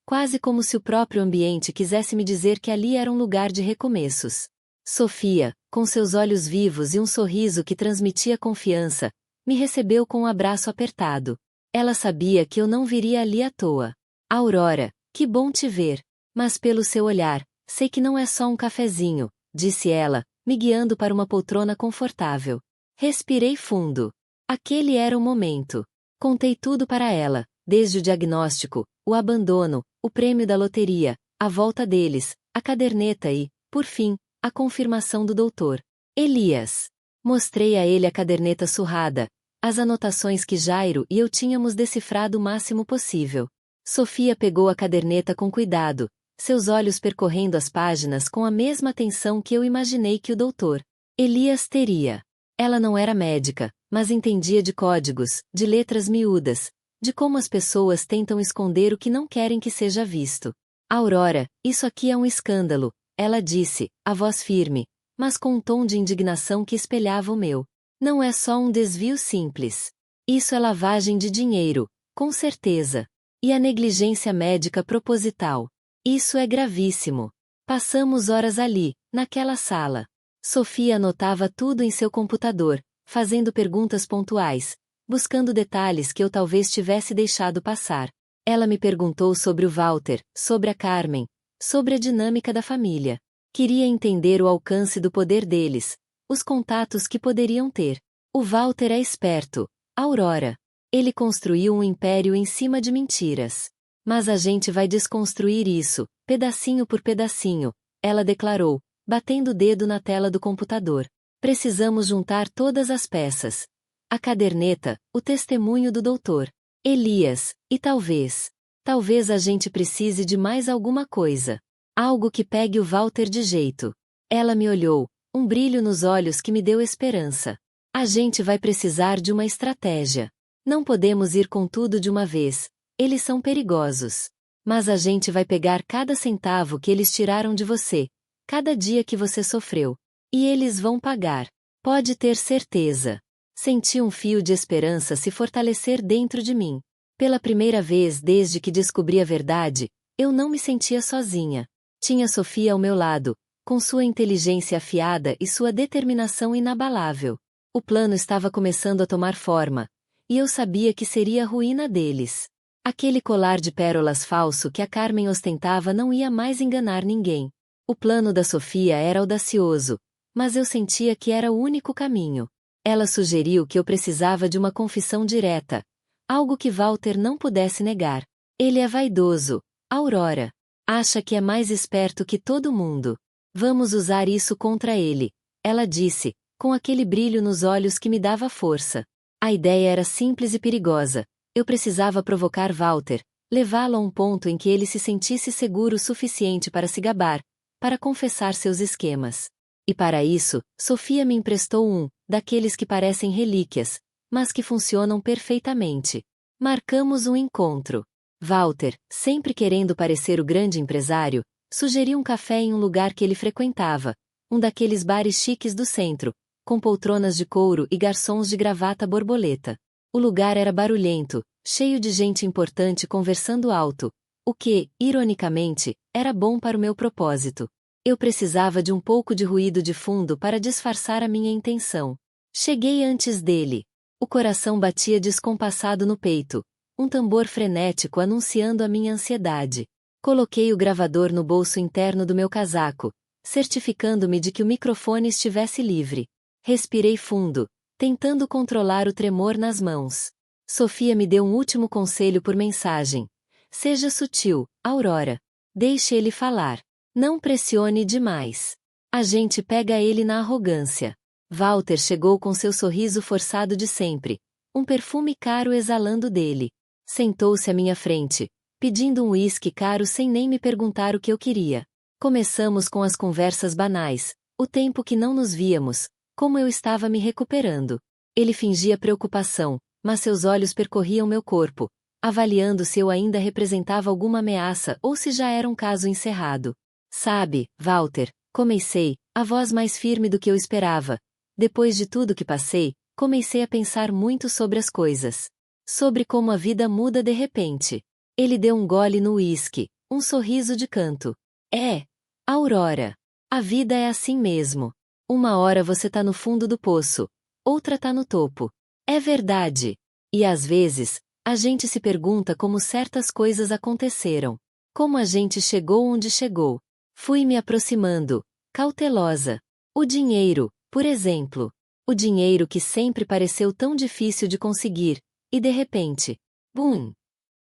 quase como se o próprio ambiente quisesse me dizer que ali era um lugar de recomeços. Sofia, com seus olhos vivos e um sorriso que transmitia confiança, me recebeu com um abraço apertado. Ela sabia que eu não viria ali à toa. Aurora, que bom te ver. Mas pelo seu olhar, sei que não é só um cafezinho, disse ela, me guiando para uma poltrona confortável. Respirei fundo. Aquele era o momento. Contei tudo para ela, desde o diagnóstico, o abandono, o prêmio da loteria, a volta deles, a caderneta e, por fim, a confirmação do doutor Elias. Mostrei a ele a caderneta surrada, as anotações que Jairo e eu tínhamos decifrado o máximo possível. Sofia pegou a caderneta com cuidado, seus olhos percorrendo as páginas com a mesma atenção que eu imaginei que o doutor Elias teria. Ela não era médica, mas entendia de códigos, de letras miúdas, de como as pessoas tentam esconder o que não querem que seja visto. Aurora, isso aqui é um escândalo, ela disse, a voz firme, mas com um tom de indignação que espelhava o meu. Não é só um desvio simples. Isso é lavagem de dinheiro, com certeza. E a negligência médica proposital. Isso é gravíssimo. Passamos horas ali, naquela sala. Sofia anotava tudo em seu computador, fazendo perguntas pontuais, buscando detalhes que eu talvez tivesse deixado passar. Ela me perguntou sobre o Walter, sobre a Carmen, sobre a dinâmica da família. Queria entender o alcance do poder deles, os contatos que poderiam ter. O Walter é esperto, Aurora. Ele construiu um império em cima de mentiras. Mas a gente vai desconstruir isso, pedacinho por pedacinho, ela declarou, batendo o dedo na tela do computador. Precisamos juntar todas as peças. A caderneta, o testemunho do doutor Elias, e talvez a gente precise de mais alguma coisa. Algo que pegue o Walter de jeito. Ela me olhou, um brilho nos olhos que me deu esperança. A gente vai precisar de uma estratégia. Não podemos ir com tudo de uma vez. Eles são perigosos. Mas a gente vai pegar cada centavo que eles tiraram de você, cada dia que você sofreu. E eles vão pagar. Pode ter certeza. Senti um fio de esperança se fortalecer dentro de mim. Pela primeira vez desde que descobri a verdade, eu não me sentia sozinha. Tinha Sofia ao meu lado, com sua inteligência afiada e sua determinação inabalável. O plano estava começando a tomar forma, e eu sabia que seria a ruína deles. Aquele colar de pérolas falso que a Carmen ostentava não ia mais enganar ninguém. O plano da Sofia era audacioso, mas eu sentia que era o único caminho. Ela sugeriu que eu precisava de uma confissão direta, algo que Walter não pudesse negar. Ele é vaidoso, Aurora. Acha que é mais esperto que todo mundo. Vamos usar isso contra ele, ela disse, com aquele brilho nos olhos que me dava força. A ideia era simples e perigosa. Eu precisava provocar Walter, levá-lo a um ponto em que ele se sentisse seguro o suficiente para se gabar, para confessar seus esquemas. E para isso, Sofia me emprestou um, daqueles que parecem relíquias, mas que funcionam perfeitamente. Marcamos um encontro. Walter, sempre querendo parecer o grande empresário, sugeriu um café em um lugar que ele frequentava, um daqueles bares chiques do centro, com poltronas de couro e garçons de gravata borboleta. O lugar era barulhento, cheio de gente importante conversando alto, o que, ironicamente, era bom para o meu propósito. Eu precisava de um pouco de ruído de fundo para disfarçar a minha intenção. Cheguei antes dele. O coração batia descompassado no peito, um tambor frenético anunciando a minha ansiedade. Coloquei o gravador no bolso interno do meu casaco, certificando-me de que o microfone estivesse livre. Respirei fundo, tentando controlar o tremor nas mãos. Sofia me deu um último conselho por mensagem. Seja sutil, Aurora. Deixe ele falar. Não pressione demais. A gente pega ele na arrogância. Walter chegou com seu sorriso forçado de sempre, um perfume caro exalando dele. Sentou-se à minha frente, pedindo um uísque caro sem nem me perguntar o que eu queria. Começamos com as conversas banais, o tempo que não nos víamos, como eu estava me recuperando. Ele fingia preocupação, mas seus olhos percorriam meu corpo, avaliando se eu ainda representava alguma ameaça ou se já era um caso encerrado. Sabe, Walter, comecei, a voz mais firme do que eu esperava. Depois de tudo que passei, comecei a pensar muito sobre as coisas. Sobre como a vida muda de repente. Ele deu um gole no uísque, um sorriso de canto. É, Aurora. A vida é assim mesmo. Uma hora você tá no fundo do poço, outra tá no topo. É verdade. E às vezes, a gente se pergunta como certas coisas aconteceram. Como a gente chegou onde chegou. Fui me aproximando, cautelosa. O dinheiro, por exemplo. O dinheiro que sempre pareceu tão difícil de conseguir, e de repente, bum!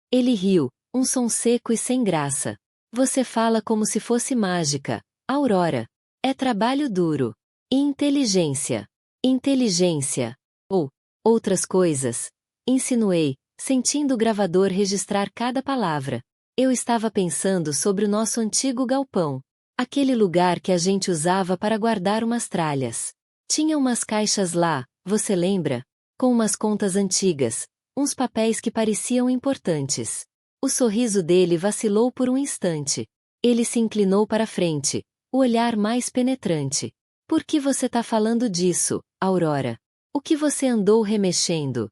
Ele riu, um som seco e sem graça. Você fala como se fosse mágica, Aurora. É trabalho duro. E inteligência. Inteligência. Ou outras coisas. Insinuei, sentindo o gravador registrar cada palavra. Eu estava pensando sobre o nosso antigo galpão. Aquele lugar que a gente usava para guardar umas tralhas. Tinha umas caixas lá, você lembra? Com umas contas antigas, uns papéis que pareciam importantes. O sorriso dele vacilou por um instante. Ele se inclinou para a frente, o olhar mais penetrante. Por que você tá falando disso, Aurora? O que você andou remexendo?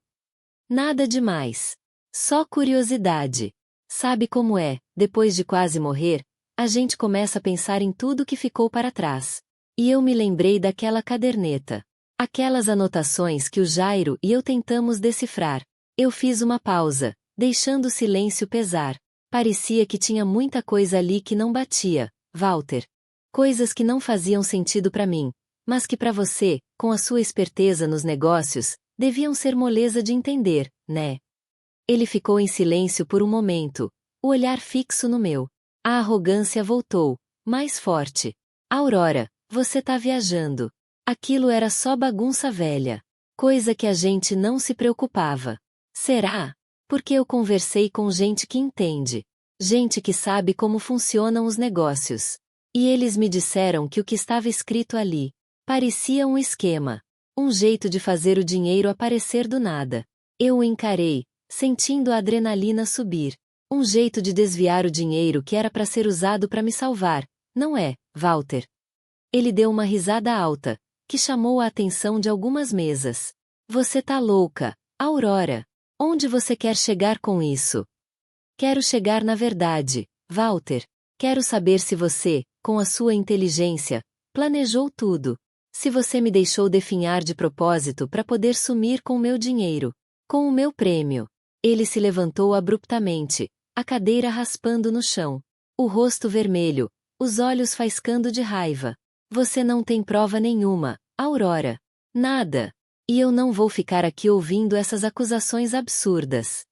Nada demais. Só curiosidade. Sabe como é, depois de quase morrer, A gente começa a pensar em tudo que ficou para trás. E eu me lembrei daquela caderneta. Aquelas anotações que o Jairo e eu tentamos decifrar. Eu fiz uma pausa, deixando o silêncio pesar. Parecia que tinha muita coisa ali que não batia, Walter. Coisas que não faziam sentido para mim, mas que para você, com a sua esperteza nos negócios, deviam ser moleza de entender, né? Ele ficou em silêncio por um momento, o olhar fixo no meu. A arrogância voltou, mais forte. Aurora, você tá viajando. Aquilo era só bagunça velha. Coisa que a gente não se preocupava. Será? Porque eu conversei com gente que entende. Gente que sabe como funcionam os negócios. E eles me disseram que o que estava escrito ali parecia um esquema. Um jeito de fazer o dinheiro aparecer do nada. Eu o encarei, sentindo a adrenalina subir. Um jeito de desviar o dinheiro que era para ser usado para me salvar, não é, Walter? Ele deu uma risada alta, que chamou a atenção de algumas mesas. Você tá louca, Aurora. Onde você quer chegar com isso? Quero chegar na verdade, Walter. Quero saber se você, com a sua inteligência, planejou tudo. Se você me deixou definhar de propósito para poder sumir com o meu dinheiro, com o meu prêmio. Ele se levantou abruptamente, a cadeira raspando no chão. O rosto vermelho, os olhos faiscando de raiva. Você não tem prova nenhuma, Aurora. Nada. E eu não vou ficar aqui ouvindo essas acusações absurdas.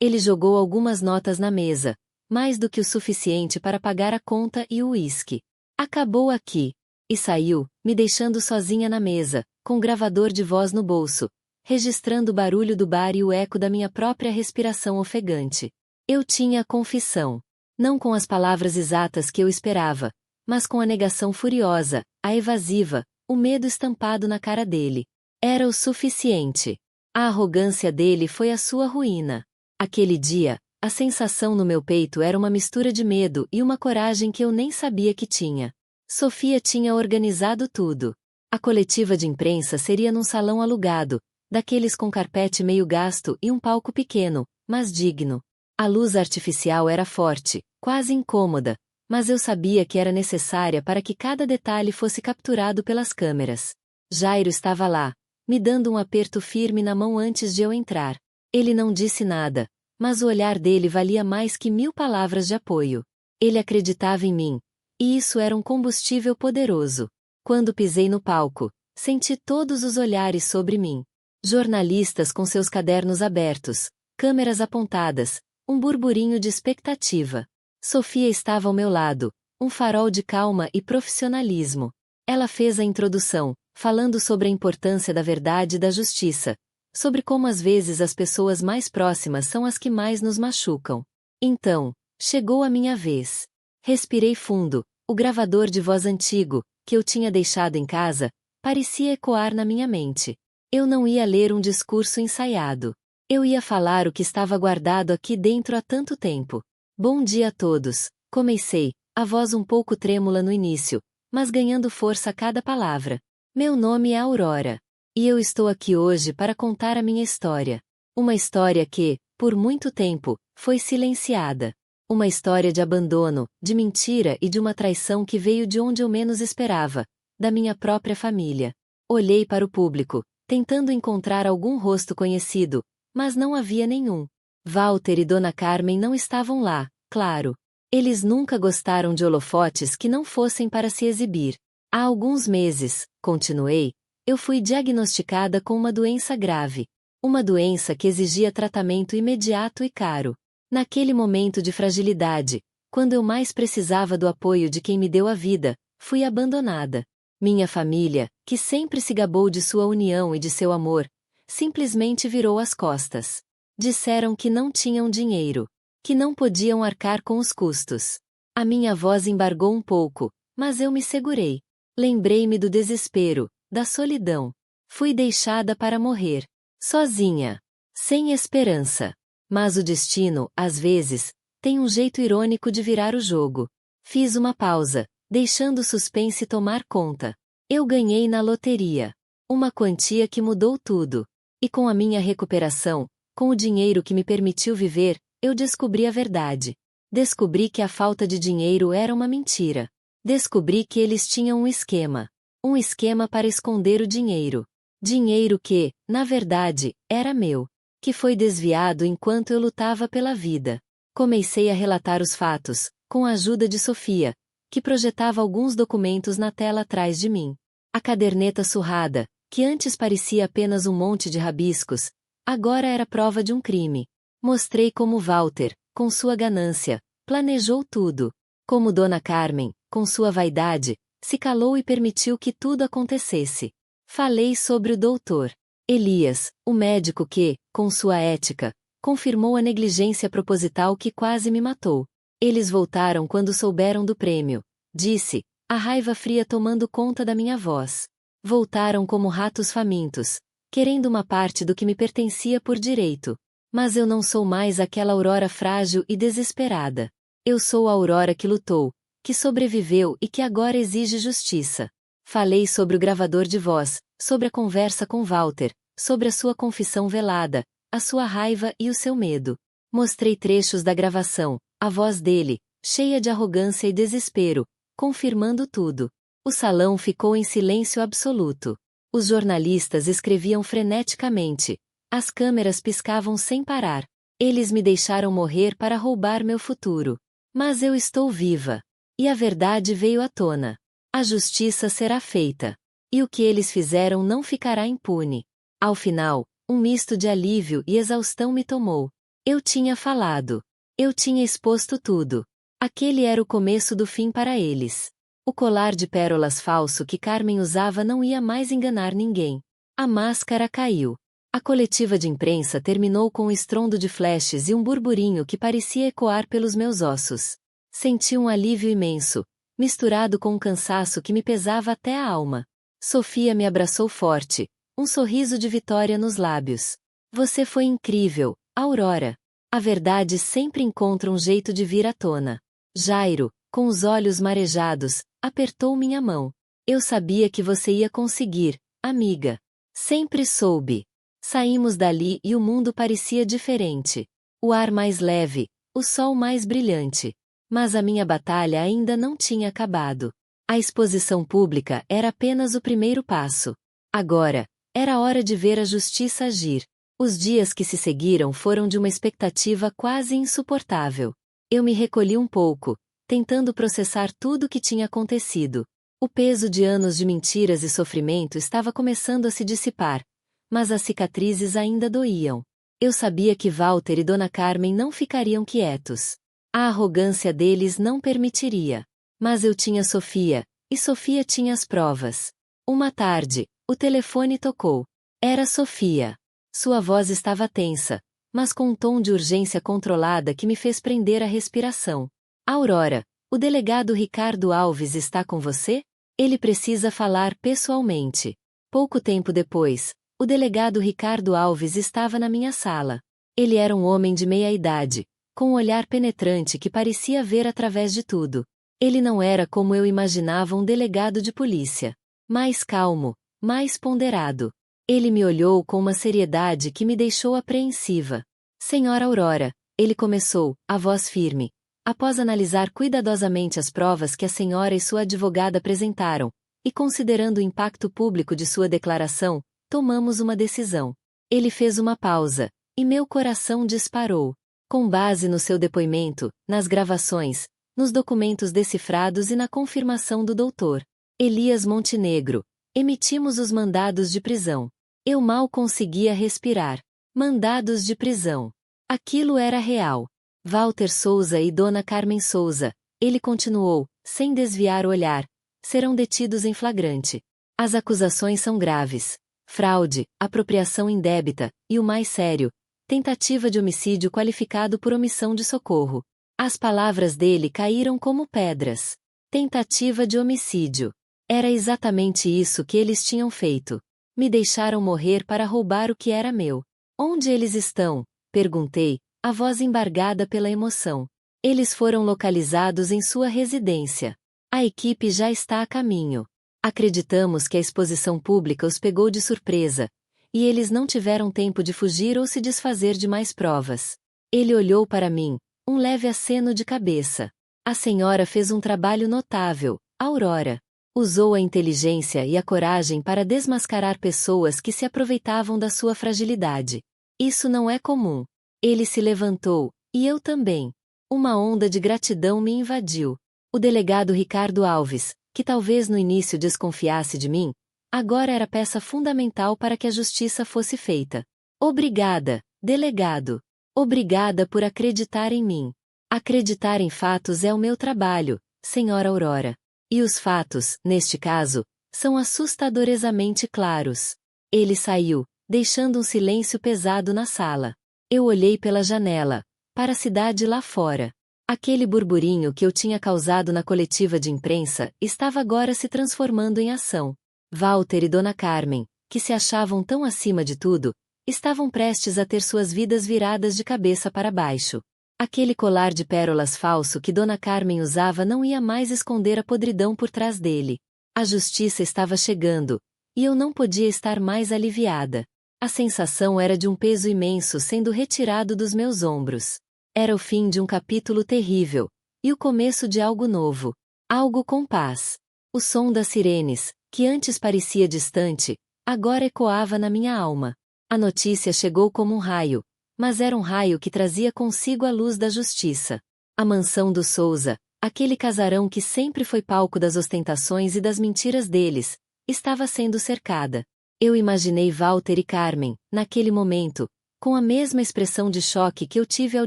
Ele jogou algumas notas na mesa, mais do que o suficiente para pagar a conta e o uísque. Acabou aqui. E saiu, me deixando sozinha na mesa, com o gravador de voz no bolso, registrando o barulho do bar e o eco da minha própria respiração ofegante. Eu tinha a confissão. Não com as palavras exatas que eu esperava, mas com a negação furiosa, a evasiva, o medo estampado na cara dele. Era o suficiente. A arrogância dele foi a sua ruína. Aquele dia, a sensação no meu peito era uma mistura de medo e uma coragem que eu nem sabia que tinha. Sofia tinha organizado tudo. A coletiva de imprensa seria num salão alugado, daqueles com carpete meio gasto e um palco pequeno, mas digno. A luz artificial era forte, quase incômoda, mas eu sabia que era necessária para que cada detalhe fosse capturado pelas câmeras. Jairo estava lá, me dando um aperto firme na mão antes de eu entrar. Ele não disse nada, mas o olhar dele valia mais que 1000 palavras de apoio. Ele acreditava em mim, e isso era um combustível poderoso. Quando pisei no palco, senti todos os olhares sobre mim. Jornalistas com seus cadernos abertos, câmeras apontadas, um burburinho de expectativa. Sofia estava ao meu lado, um farol de calma e profissionalismo. Ela fez a introdução, falando sobre a importância da verdade e da justiça, sobre como às vezes as pessoas mais próximas são as que mais nos machucam. Então, chegou a minha vez. Respirei fundo, o gravador de voz antigo, que eu tinha deixado em casa, parecia ecoar na minha mente. Eu não ia ler um discurso ensaiado. Eu ia falar o que estava guardado aqui dentro há tanto tempo. Bom dia a todos, comecei, a voz um pouco trêmula no início, mas ganhando força a cada palavra. Meu nome é Aurora. E eu estou aqui hoje para contar a minha história. Uma história que, por muito tempo, foi silenciada. Uma história de abandono, de mentira e de uma traição que veio de onde eu menos esperava, da minha própria família. Olhei para o público, tentando encontrar algum rosto conhecido, mas não havia nenhum. Walter e Dona Carmen não estavam lá, claro. Eles nunca gostaram de holofotes que não fossem para se exibir. Há alguns meses, continuei, eu fui diagnosticada com uma doença grave. Uma doença que exigia tratamento imediato e caro. Naquele momento de fragilidade, quando eu mais precisava do apoio de quem me deu a vida, fui abandonada. Minha família, que sempre se gabou de sua união e de seu amor, simplesmente virou as costas. Disseram que não tinham dinheiro, que não podiam arcar com os custos. A minha voz embargou um pouco, mas eu me segurei. Lembrei-me do desespero, da solidão. Fui deixada para morrer, sozinha, sem esperança. Mas o destino, às vezes, tem um jeito irônico de virar o jogo. Fiz uma pausa, deixando o suspense tomar conta. Eu ganhei na loteria. Uma quantia que mudou tudo. E com a minha recuperação, com o dinheiro que me permitiu viver, eu descobri a verdade. Descobri que a falta de dinheiro era uma mentira. Descobri que eles tinham um esquema. Um esquema para esconder o dinheiro. Dinheiro que, na verdade, era meu. Que foi desviado enquanto eu lutava pela vida. Comecei a relatar os fatos, com a ajuda de Sofia, que projetava alguns documentos na tela atrás de mim. A caderneta surrada, que antes parecia apenas um monte de rabiscos, agora era prova de um crime. Mostrei como Walter, com sua ganância, planejou tudo. Como Dona Carmen, com sua vaidade, se calou e permitiu que tudo acontecesse. Falei sobre o doutor Elias, o médico que, com sua ética, confirmou a negligência proposital que quase me matou. Eles voltaram quando souberam do prêmio. Disse, a raiva fria tomando conta da minha voz. Voltaram como ratos famintos, querendo uma parte do que me pertencia por direito. Mas eu não sou mais aquela Aurora frágil e desesperada. Eu sou a Aurora que lutou, que sobreviveu e que agora exige justiça. Falei sobre o gravador de voz, sobre a conversa com Walter, sobre a sua confissão velada, a sua raiva e o seu medo. Mostrei trechos da gravação, a voz dele, cheia de arrogância e desespero, confirmando tudo. O salão ficou em silêncio absoluto. Os jornalistas escreviam freneticamente. As câmeras piscavam sem parar. Eles me deixaram morrer para roubar meu futuro. Mas eu estou viva. E a verdade veio à tona. A justiça será feita. E o que eles fizeram não ficará impune. Ao final, um misto de alívio e exaustão me tomou. Eu tinha falado. Eu tinha exposto tudo. Aquele era o começo do fim para eles. O colar de pérolas falso que Carmen usava não ia mais enganar ninguém. A máscara caiu. A coletiva de imprensa terminou com um estrondo de flashes e um burburinho que parecia ecoar pelos meus ossos. Senti um alívio imenso, misturado com um cansaço que me pesava até a alma. Sofia me abraçou forte, um sorriso de vitória nos lábios. Você foi incrível, Aurora. A verdade sempre encontra um jeito de vir à tona. Jairo, com os olhos marejados, apertou minha mão. Eu sabia que você ia conseguir, amiga. Sempre soube. Saímos dali e o mundo parecia diferente. O ar mais leve, o sol mais brilhante. Mas a minha batalha ainda não tinha acabado. A exposição pública era apenas o primeiro passo. Agora, era hora de ver a justiça agir. Os dias que se seguiram foram de uma expectativa quase insuportável. Eu me recolhi um pouco, tentando processar tudo o que tinha acontecido. O peso de anos de mentiras e sofrimento estava começando a se dissipar, mas as cicatrizes ainda doíam. Eu sabia que Walter e Dona Carmen não ficariam quietos. A arrogância deles não permitiria. Mas eu tinha Sofia, e Sofia tinha as provas. Uma tarde, o telefone tocou. Era Sofia. Sua voz estava tensa, mas com um tom de urgência controlada que me fez prender a respiração. Aurora, o delegado Ricardo Alves está com você? Ele precisa falar pessoalmente. Pouco tempo depois, o delegado Ricardo Alves estava na minha sala. Ele era um homem de meia idade, com um olhar penetrante que parecia ver através de tudo. Ele não era como eu imaginava um delegado de polícia. Mais calmo, mais ponderado. Ele me olhou com uma seriedade que me deixou apreensiva. Senhora Aurora, ele começou, a voz firme. Após analisar cuidadosamente as provas que a senhora e sua advogada apresentaram, e considerando o impacto público de sua declaração, tomamos uma decisão. Ele fez uma pausa, e meu coração disparou. Com base no seu depoimento, nas gravações, nos documentos decifrados e na confirmação do doutor Elias Montenegro, emitimos os mandados de prisão. Eu mal conseguia respirar. Mandados de prisão. Aquilo era real. Walter Souza e Dona Carmen Souza, ele continuou, sem desviar o olhar, serão detidos em flagrante. As acusações são graves. Fraude, apropriação indébita, e o mais sério, tentativa de homicídio qualificado por omissão de socorro. As palavras dele caíram como pedras. Tentativa de homicídio. Era exatamente isso que eles tinham feito. Me deixaram morrer para roubar o que era meu. Onde eles estão? Perguntei, a voz embargada pela emoção. Eles foram localizados em sua residência. A equipe já está a caminho. Acreditamos que a exposição pública os pegou de surpresa, e eles não tiveram tempo de fugir ou se desfazer de mais provas. Ele olhou para mim, um leve aceno de cabeça. A senhora fez um trabalho notável, Aurora. Usou a inteligência e a coragem para desmascarar pessoas que se aproveitavam da sua fragilidade. Isso não é comum. Ele se levantou, e eu também. Uma onda de gratidão me invadiu. O delegado Ricardo Alves, que talvez no início desconfiasse de mim, agora era peça fundamental para que a justiça fosse feita. Obrigada, delegado. Obrigada por acreditar em mim. Acreditar em fatos é o meu trabalho, senhora Aurora. E os fatos, neste caso, são assustadorosamente claros. Ele saiu, deixando um silêncio pesado na sala. Eu olhei pela janela, para a cidade lá fora. Aquele burburinho que eu tinha causado na coletiva de imprensa estava agora se transformando em ação. Walter e Dona Carmen, que se achavam tão acima de tudo, estavam prestes a ter suas vidas viradas de cabeça para baixo. Aquele colar de pérolas falso que Dona Carmen usava não ia mais esconder a podridão por trás dele. A justiça estava chegando, e eu não podia estar mais aliviada. A sensação era de um peso imenso sendo retirado dos meus ombros. Era o fim de um capítulo terrível, e o começo de algo novo. Algo com paz. O som das sirenes, que antes parecia distante, agora ecoava na minha alma. A notícia chegou como um raio, mas era um raio que trazia consigo a luz da justiça. A mansão do Souza, aquele casarão que sempre foi palco das ostentações e das mentiras deles, estava sendo cercada. Eu imaginei Walter e Carmen, naquele momento, com a mesma expressão de choque que eu tive ao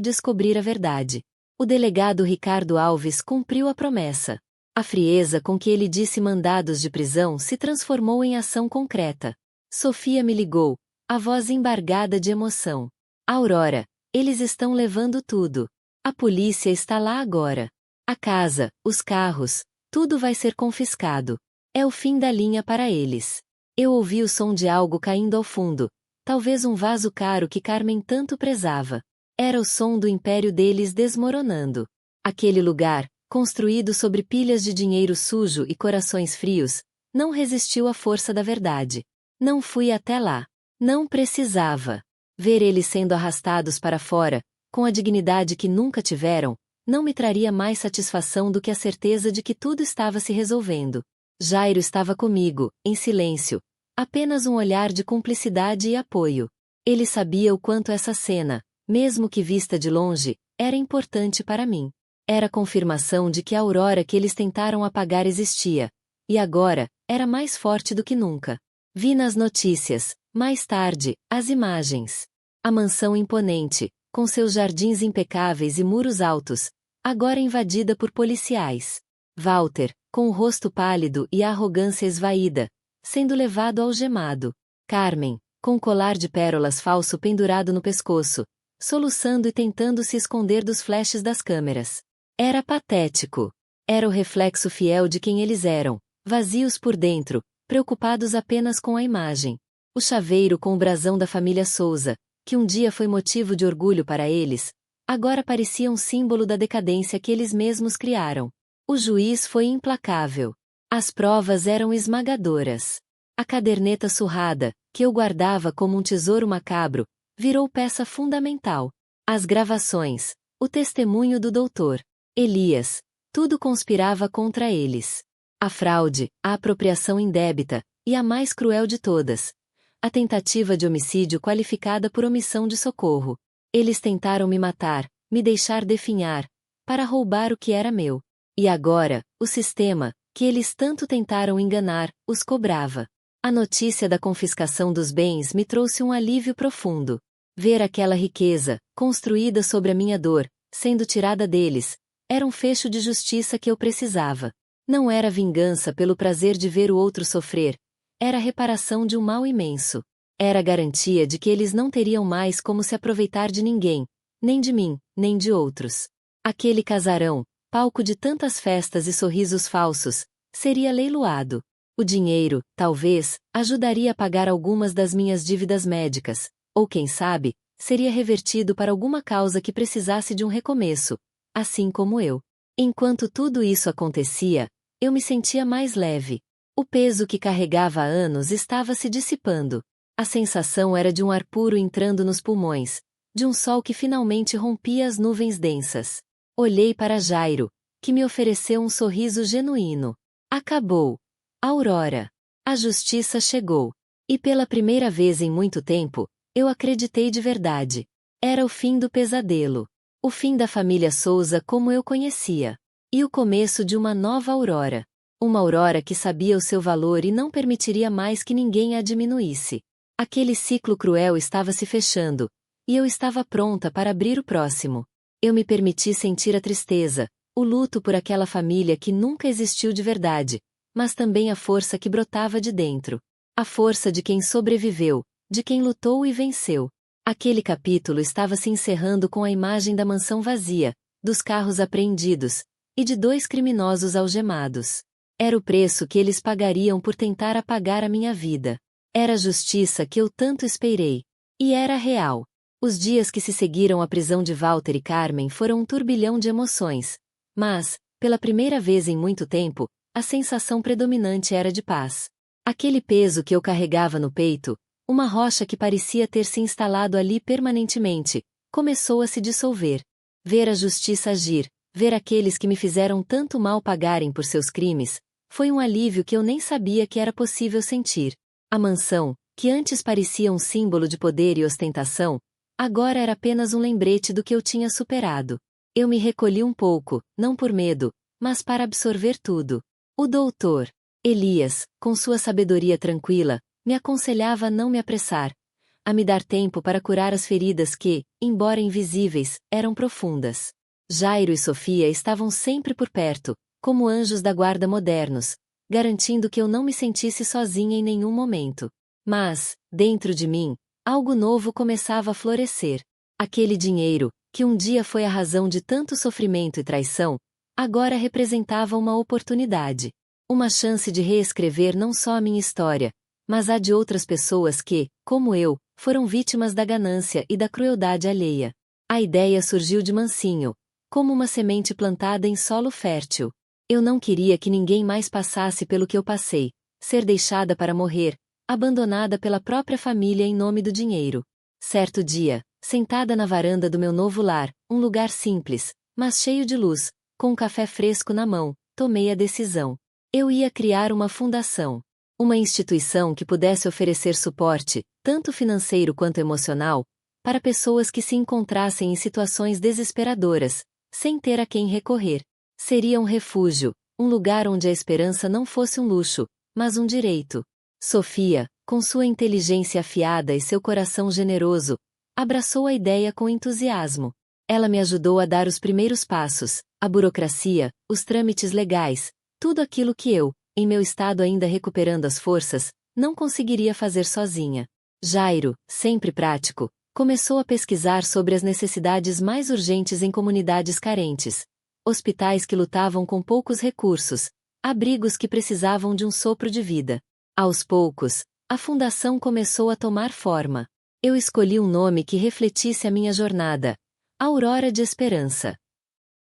descobrir a verdade. O delegado Ricardo Alves cumpriu a promessa. A frieza com que ele disse mandados de prisão se transformou em ação concreta. Sofia me ligou, a voz embargada de emoção. Aurora, eles estão levando tudo. A polícia está lá agora. A casa, os carros, tudo vai ser confiscado. É o fim da linha para eles. Eu ouvi o som de algo caindo ao fundo. Talvez um vaso caro que Carmen tanto prezava. Era o som do império deles desmoronando. Aquele lugar, construído sobre pilhas de dinheiro sujo e corações frios, não resistiu à força da verdade. Não fui até lá. Não precisava. Ver eles sendo arrastados para fora, com a dignidade que nunca tiveram, não me traria mais satisfação do que a certeza de que tudo estava se resolvendo. Jairo estava comigo, em silêncio, apenas um olhar de cumplicidade e apoio. Ele sabia o quanto essa cena, mesmo que vista de longe, era importante para mim. Era confirmação de que a aurora que eles tentaram apagar existia, e agora, era mais forte do que nunca. Vi nas notícias, mais tarde, as imagens. A mansão imponente, com seus jardins impecáveis e muros altos, agora invadida por policiais. Walter, com o rosto pálido e a arrogância esvaída, sendo levado algemado. Carmen, com o colar de pérolas falso pendurado no pescoço, soluçando e tentando se esconder dos flashes das câmeras. Era patético. Era o reflexo fiel de quem eles eram, vazios por dentro, preocupados apenas com a imagem. O chaveiro com o brasão da família Souza, que um dia foi motivo de orgulho para eles, agora parecia um símbolo da decadência que eles mesmos criaram. O juiz foi implacável. As provas eram esmagadoras. A caderneta surrada, que eu guardava como um tesouro macabro, virou peça fundamental. As gravações, o testemunho do doutor Elias, tudo conspirava contra eles. A fraude, a apropriação indébita, e a mais cruel de todas, a tentativa de homicídio qualificada por omissão de socorro. Eles tentaram me matar, me deixar definhar, para roubar o que era meu. E agora, o sistema, que eles tanto tentaram enganar, os cobrava. A notícia da confiscação dos bens me trouxe um alívio profundo. Ver aquela riqueza, construída sobre a minha dor, sendo tirada deles, era um fecho de justiça que eu precisava. Não era vingança pelo prazer de ver o outro sofrer, era a reparação de um mal imenso. Era a garantia de que eles não teriam mais como se aproveitar de ninguém, nem de mim, nem de outros. Aquele casarão, palco de tantas festas e sorrisos falsos, seria leiloado. O dinheiro, talvez, ajudaria a pagar algumas das minhas dívidas médicas, ou quem sabe, seria revertido para alguma causa que precisasse de um recomeço, assim como eu. Enquanto tudo isso acontecia, eu me sentia mais leve. O peso que carregava há anos estava se dissipando. A sensação era de um ar puro entrando nos pulmões, de um sol que finalmente rompia as nuvens densas. Olhei para Jairo, que me ofereceu um sorriso genuíno. Acabou. Aurora. A justiça chegou. E pela primeira vez em muito tempo, eu acreditei de verdade. Era o fim do pesadelo. O fim da família Souza como eu conhecia. E o começo de uma nova aurora. Uma aurora que sabia o seu valor e não permitiria mais que ninguém a diminuísse. Aquele ciclo cruel estava se fechando, e eu estava pronta para abrir o próximo. Eu me permiti sentir a tristeza, o luto por aquela família que nunca existiu de verdade, mas também a força que brotava de dentro. A força de quem sobreviveu, de quem lutou e venceu. Aquele capítulo estava se encerrando com a imagem da mansão vazia, dos carros apreendidos, e de 2 criminosos algemados. Era o preço que eles pagariam por tentar apagar a minha vida. Era a justiça que eu tanto esperei. E era real. Os dias que se seguiram à prisão de Walter e Carmen foram um turbilhão de emoções. Mas, pela primeira vez em muito tempo, a sensação predominante era de paz. Aquele peso que eu carregava no peito, uma rocha que parecia ter se instalado ali permanentemente, começou a se dissolver. Ver a justiça agir, ver aqueles que me fizeram tanto mal pagarem por seus crimes, foi um alívio que eu nem sabia que era possível sentir. A mansão, que antes parecia um símbolo de poder e ostentação, agora era apenas um lembrete do que eu tinha superado. Eu me recolhi um pouco, não por medo, mas para absorver tudo. O doutor Elias, com sua sabedoria tranquila, me aconselhava a não me apressar, a me dar tempo para curar as feridas que, embora invisíveis, eram profundas. Jairo e Sofia estavam sempre por perto, como anjos da guarda modernos, garantindo que eu não me sentisse sozinha em nenhum momento. Mas, dentro de mim, algo novo começava a florescer. Aquele dinheiro, que um dia foi a razão de tanto sofrimento e traição, agora representava uma oportunidade. Uma chance de reescrever não só a minha história, mas a de outras pessoas que, como eu, foram vítimas da ganância e da crueldade alheia. A ideia surgiu de mansinho, como uma semente plantada em solo fértil. Eu não queria que ninguém mais passasse pelo que eu passei, ser deixada para morrer, abandonada pela própria família em nome do dinheiro. Certo dia, sentada na varanda do meu novo lar, um lugar simples, mas cheio de luz, com um café fresco na mão, tomei a decisão. Eu ia criar uma fundação. Uma instituição que pudesse oferecer suporte, tanto financeiro quanto emocional, para pessoas que se encontrassem em situações desesperadoras, sem ter a quem recorrer. Seria um refúgio, um lugar onde a esperança não fosse um luxo, mas um direito. Sofia, com sua inteligência afiada e seu coração generoso, abraçou a ideia com entusiasmo. Ela me ajudou a dar os primeiros passos, a burocracia, os trâmites legais, tudo aquilo que eu, em meu estado ainda recuperando as forças, não conseguiria fazer sozinha. Jairo, sempre prático, começou a pesquisar sobre as necessidades mais urgentes em comunidades carentes, hospitais que lutavam com poucos recursos, abrigos que precisavam de um sopro de vida. Aos poucos, a fundação começou a tomar forma. Eu escolhi um nome que refletisse a minha jornada: Aurora de Esperança.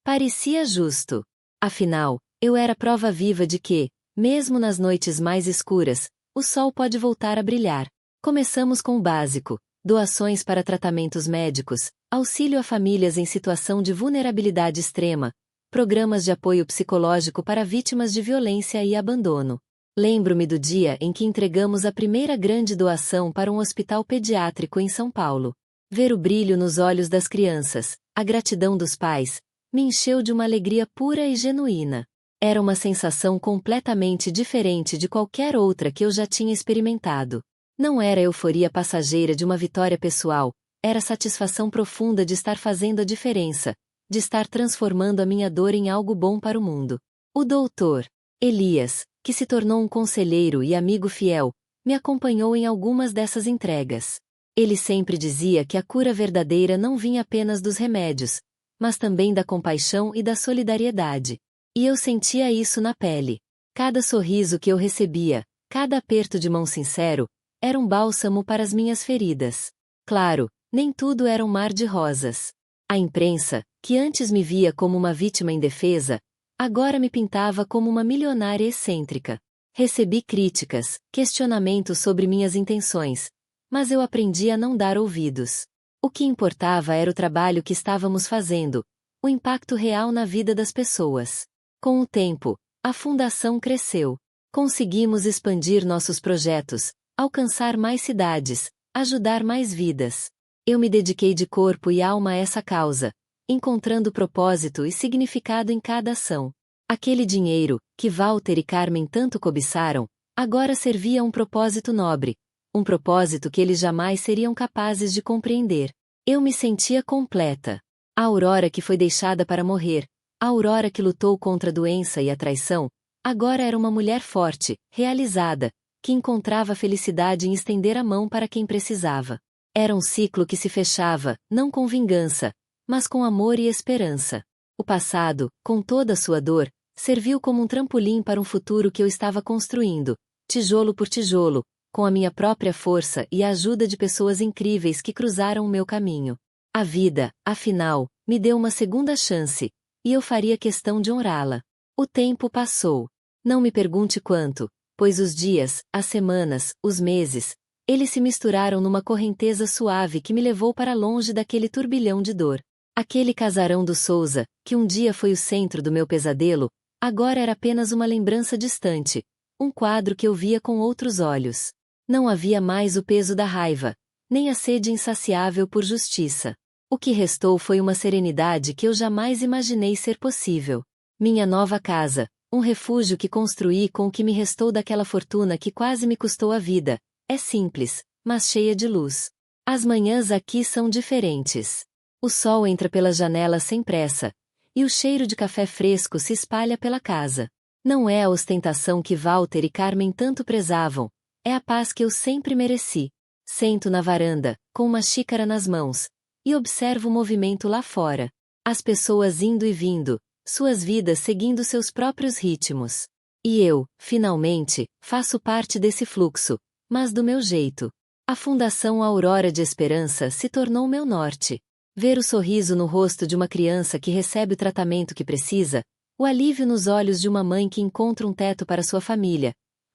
Parecia justo. Afinal, eu era prova viva de que, mesmo nas noites mais escuras, o sol pode voltar a brilhar. Começamos com o básico: doações para tratamentos médicos, auxílio a famílias em situação de vulnerabilidade extrema, programas de apoio psicológico para vítimas de violência e abandono. Lembro-me do dia em que entregamos a primeira grande doação para um hospital pediátrico em São Paulo. Ver o brilho nos olhos das crianças, a gratidão dos pais, me encheu de uma alegria pura e genuína. Era uma sensação completamente diferente de qualquer outra que eu já tinha experimentado. Não era a euforia passageira de uma vitória pessoal, era a satisfação profunda de estar fazendo a diferença, de estar transformando a minha dor em algo bom para o mundo. O doutor Elias, que se tornou um conselheiro e amigo fiel, me acompanhou em algumas dessas entregas. Ele sempre dizia que a cura verdadeira não vinha apenas dos remédios, mas também da compaixão e da solidariedade. E eu sentia isso na pele. Cada sorriso que eu recebia, cada aperto de mão sincero, era um bálsamo para as minhas feridas. Claro, nem tudo era um mar de rosas. A imprensa, que antes me via como uma vítima indefesa, agora me pintava como uma milionária excêntrica. Recebi críticas, questionamentos sobre minhas intenções, mas eu aprendi a não dar ouvidos. O que importava era o trabalho que estávamos fazendo, o impacto real na vida das pessoas. Com o tempo, a fundação cresceu. Conseguimos expandir nossos projetos, alcançar mais cidades, ajudar mais vidas. Eu me dediquei de corpo e alma a essa causa, encontrando propósito e significado em cada ação. Aquele dinheiro, que Walter e Carmen tanto cobiçaram, agora servia a um propósito nobre, um propósito que eles jamais seriam capazes de compreender. Eu me sentia completa. A Aurora que foi deixada para morrer, a Aurora que lutou contra a doença e a traição, agora era uma mulher forte, realizada, que encontrava felicidade em estender a mão para quem precisava. Era um ciclo que se fechava, não com vingança, mas com amor e esperança. O passado, com toda a sua dor, serviu como um trampolim para um futuro que eu estava construindo, tijolo por tijolo, com a minha própria força e a ajuda de pessoas incríveis que cruzaram o meu caminho. A vida, afinal, me deu uma segunda chance, e eu faria questão de honrá-la. O tempo passou. Não me pergunte quanto, pois os dias, as semanas, os meses, eles se misturaram numa correnteza suave que me levou para longe daquele turbilhão de dor. Aquele casarão do Souza, que um dia foi o centro do meu pesadelo, agora era apenas uma lembrança distante, um quadro que eu via com outros olhos. Não havia mais o peso da raiva, nem a sede insaciável por justiça. O que restou foi uma serenidade que eu jamais imaginei ser possível. Minha nova casa, um refúgio que construí com o que me restou daquela fortuna que quase me custou a vida, é simples, mas cheia de luz. As manhãs aqui são diferentes. O sol entra pela janela sem pressa, e o cheiro de café fresco se espalha pela casa. Não é a ostentação que Walter e Carmen tanto prezavam, é a paz que eu sempre mereci. Sento na varanda, com uma xícara nas mãos, e observo o movimento lá fora. As pessoas indo e vindo, suas vidas seguindo seus próprios ritmos. E eu, finalmente, faço parte desse fluxo, mas do meu jeito. A Fundação Aurora de Esperança se tornou meu norte. Ver o sorriso no rosto de uma criança que recebe o tratamento que precisa, o alívio nos olhos de uma mãe que encontra um teto para sua família,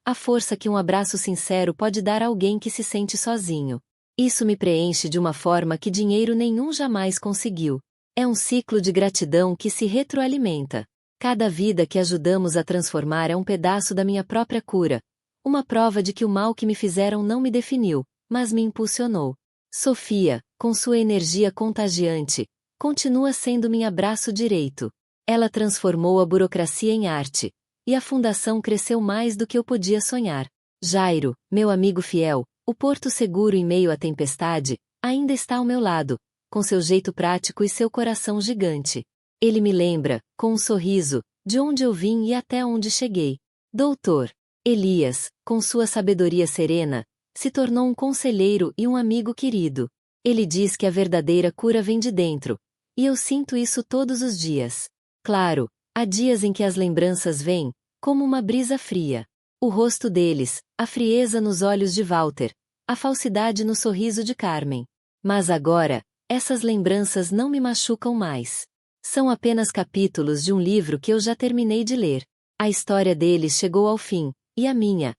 a força que um abraço sincero pode dar a alguém que se sente sozinho. Isso me preenche de uma forma que dinheiro nenhum jamais conseguiu. É um ciclo de gratidão que se retroalimenta. Cada vida que ajudamos a transformar é um pedaço da minha própria cura, uma prova de que o mal que me fizeram não me definiu, mas me impulsionou. Sofia, com sua energia contagiante, continua sendo meu braço direito. Ela transformou a burocracia em arte, e a fundação cresceu mais do que eu podia sonhar. Jairo, meu amigo fiel, o porto seguro em meio à tempestade, ainda está ao meu lado, com seu jeito prático e seu coração gigante. Ele me lembra, com um sorriso, de onde eu vim e até onde cheguei. Doutor Elias, com sua sabedoria serena, se tornou um conselheiro e um amigo querido. Ele diz que a verdadeira cura vem de dentro, e eu sinto isso todos os dias. Claro, há dias em que as lembranças vêm, como uma brisa fria. O rosto deles, a frieza nos olhos de Walter, a falsidade no sorriso de Carmen. Mas agora, essas lembranças não me machucam mais. São apenas capítulos de um livro que eu já terminei de ler. A história deles chegou ao fim, e a minha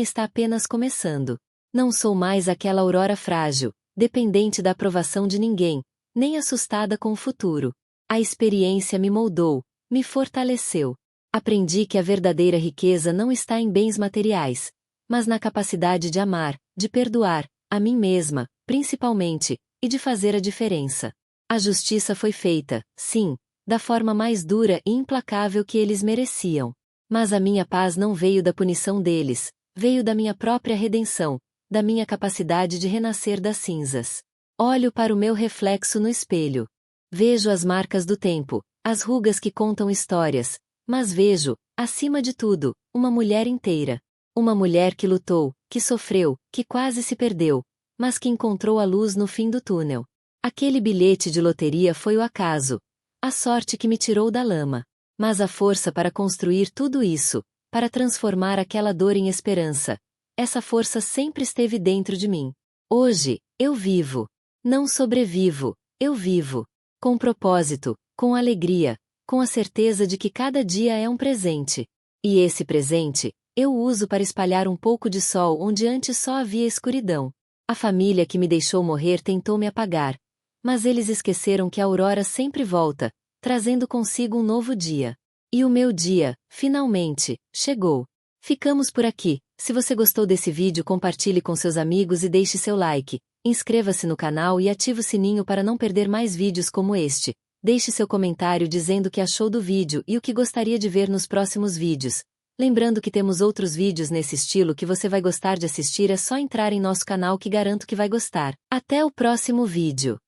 está apenas começando. Não sou mais aquela Aurora frágil, dependente da aprovação de ninguém, nem assustada com o futuro. A experiência me moldou, me fortaleceu. Aprendi que a verdadeira riqueza não está em bens materiais, mas na capacidade de amar, de perdoar, a mim mesma, principalmente, e de fazer a diferença. A justiça foi feita, sim, da forma mais dura e implacável que eles mereciam. Mas a minha paz não veio da punição deles, veio da minha própria redenção, da minha capacidade de renascer das cinzas. Olho para o meu reflexo no espelho. Vejo as marcas do tempo, as rugas que contam histórias, mas vejo, acima de tudo, uma mulher inteira. Uma mulher que lutou, que sofreu, que quase se perdeu, mas que encontrou a luz no fim do túnel. Aquele bilhete de loteria foi o acaso, a sorte que me tirou da lama. Mas a força para construir tudo isso, para transformar aquela dor em esperança, essa força sempre esteve dentro de mim. Hoje, eu vivo. Não sobrevivo, eu vivo. Com propósito, com alegria, com a certeza de que cada dia é um presente. E esse presente, eu uso para espalhar um pouco de sol onde antes só havia escuridão. A família que me deixou morrer tentou me apagar, Mas eles esqueceram que a aurora sempre volta, trazendo consigo um novo dia. E o meu dia, finalmente, chegou. Ficamos por aqui. Se você gostou desse vídeo, compartilhe com seus amigos e deixe seu like. Inscreva-se no canal e ative o sininho para não perder mais vídeos como este. Deixe seu comentário dizendo o que achou do vídeo e o que gostaria de ver nos próximos vídeos. Lembrando que temos outros vídeos nesse estilo que você vai gostar de assistir, é só entrar em nosso canal que garanto que vai gostar. Até o próximo vídeo.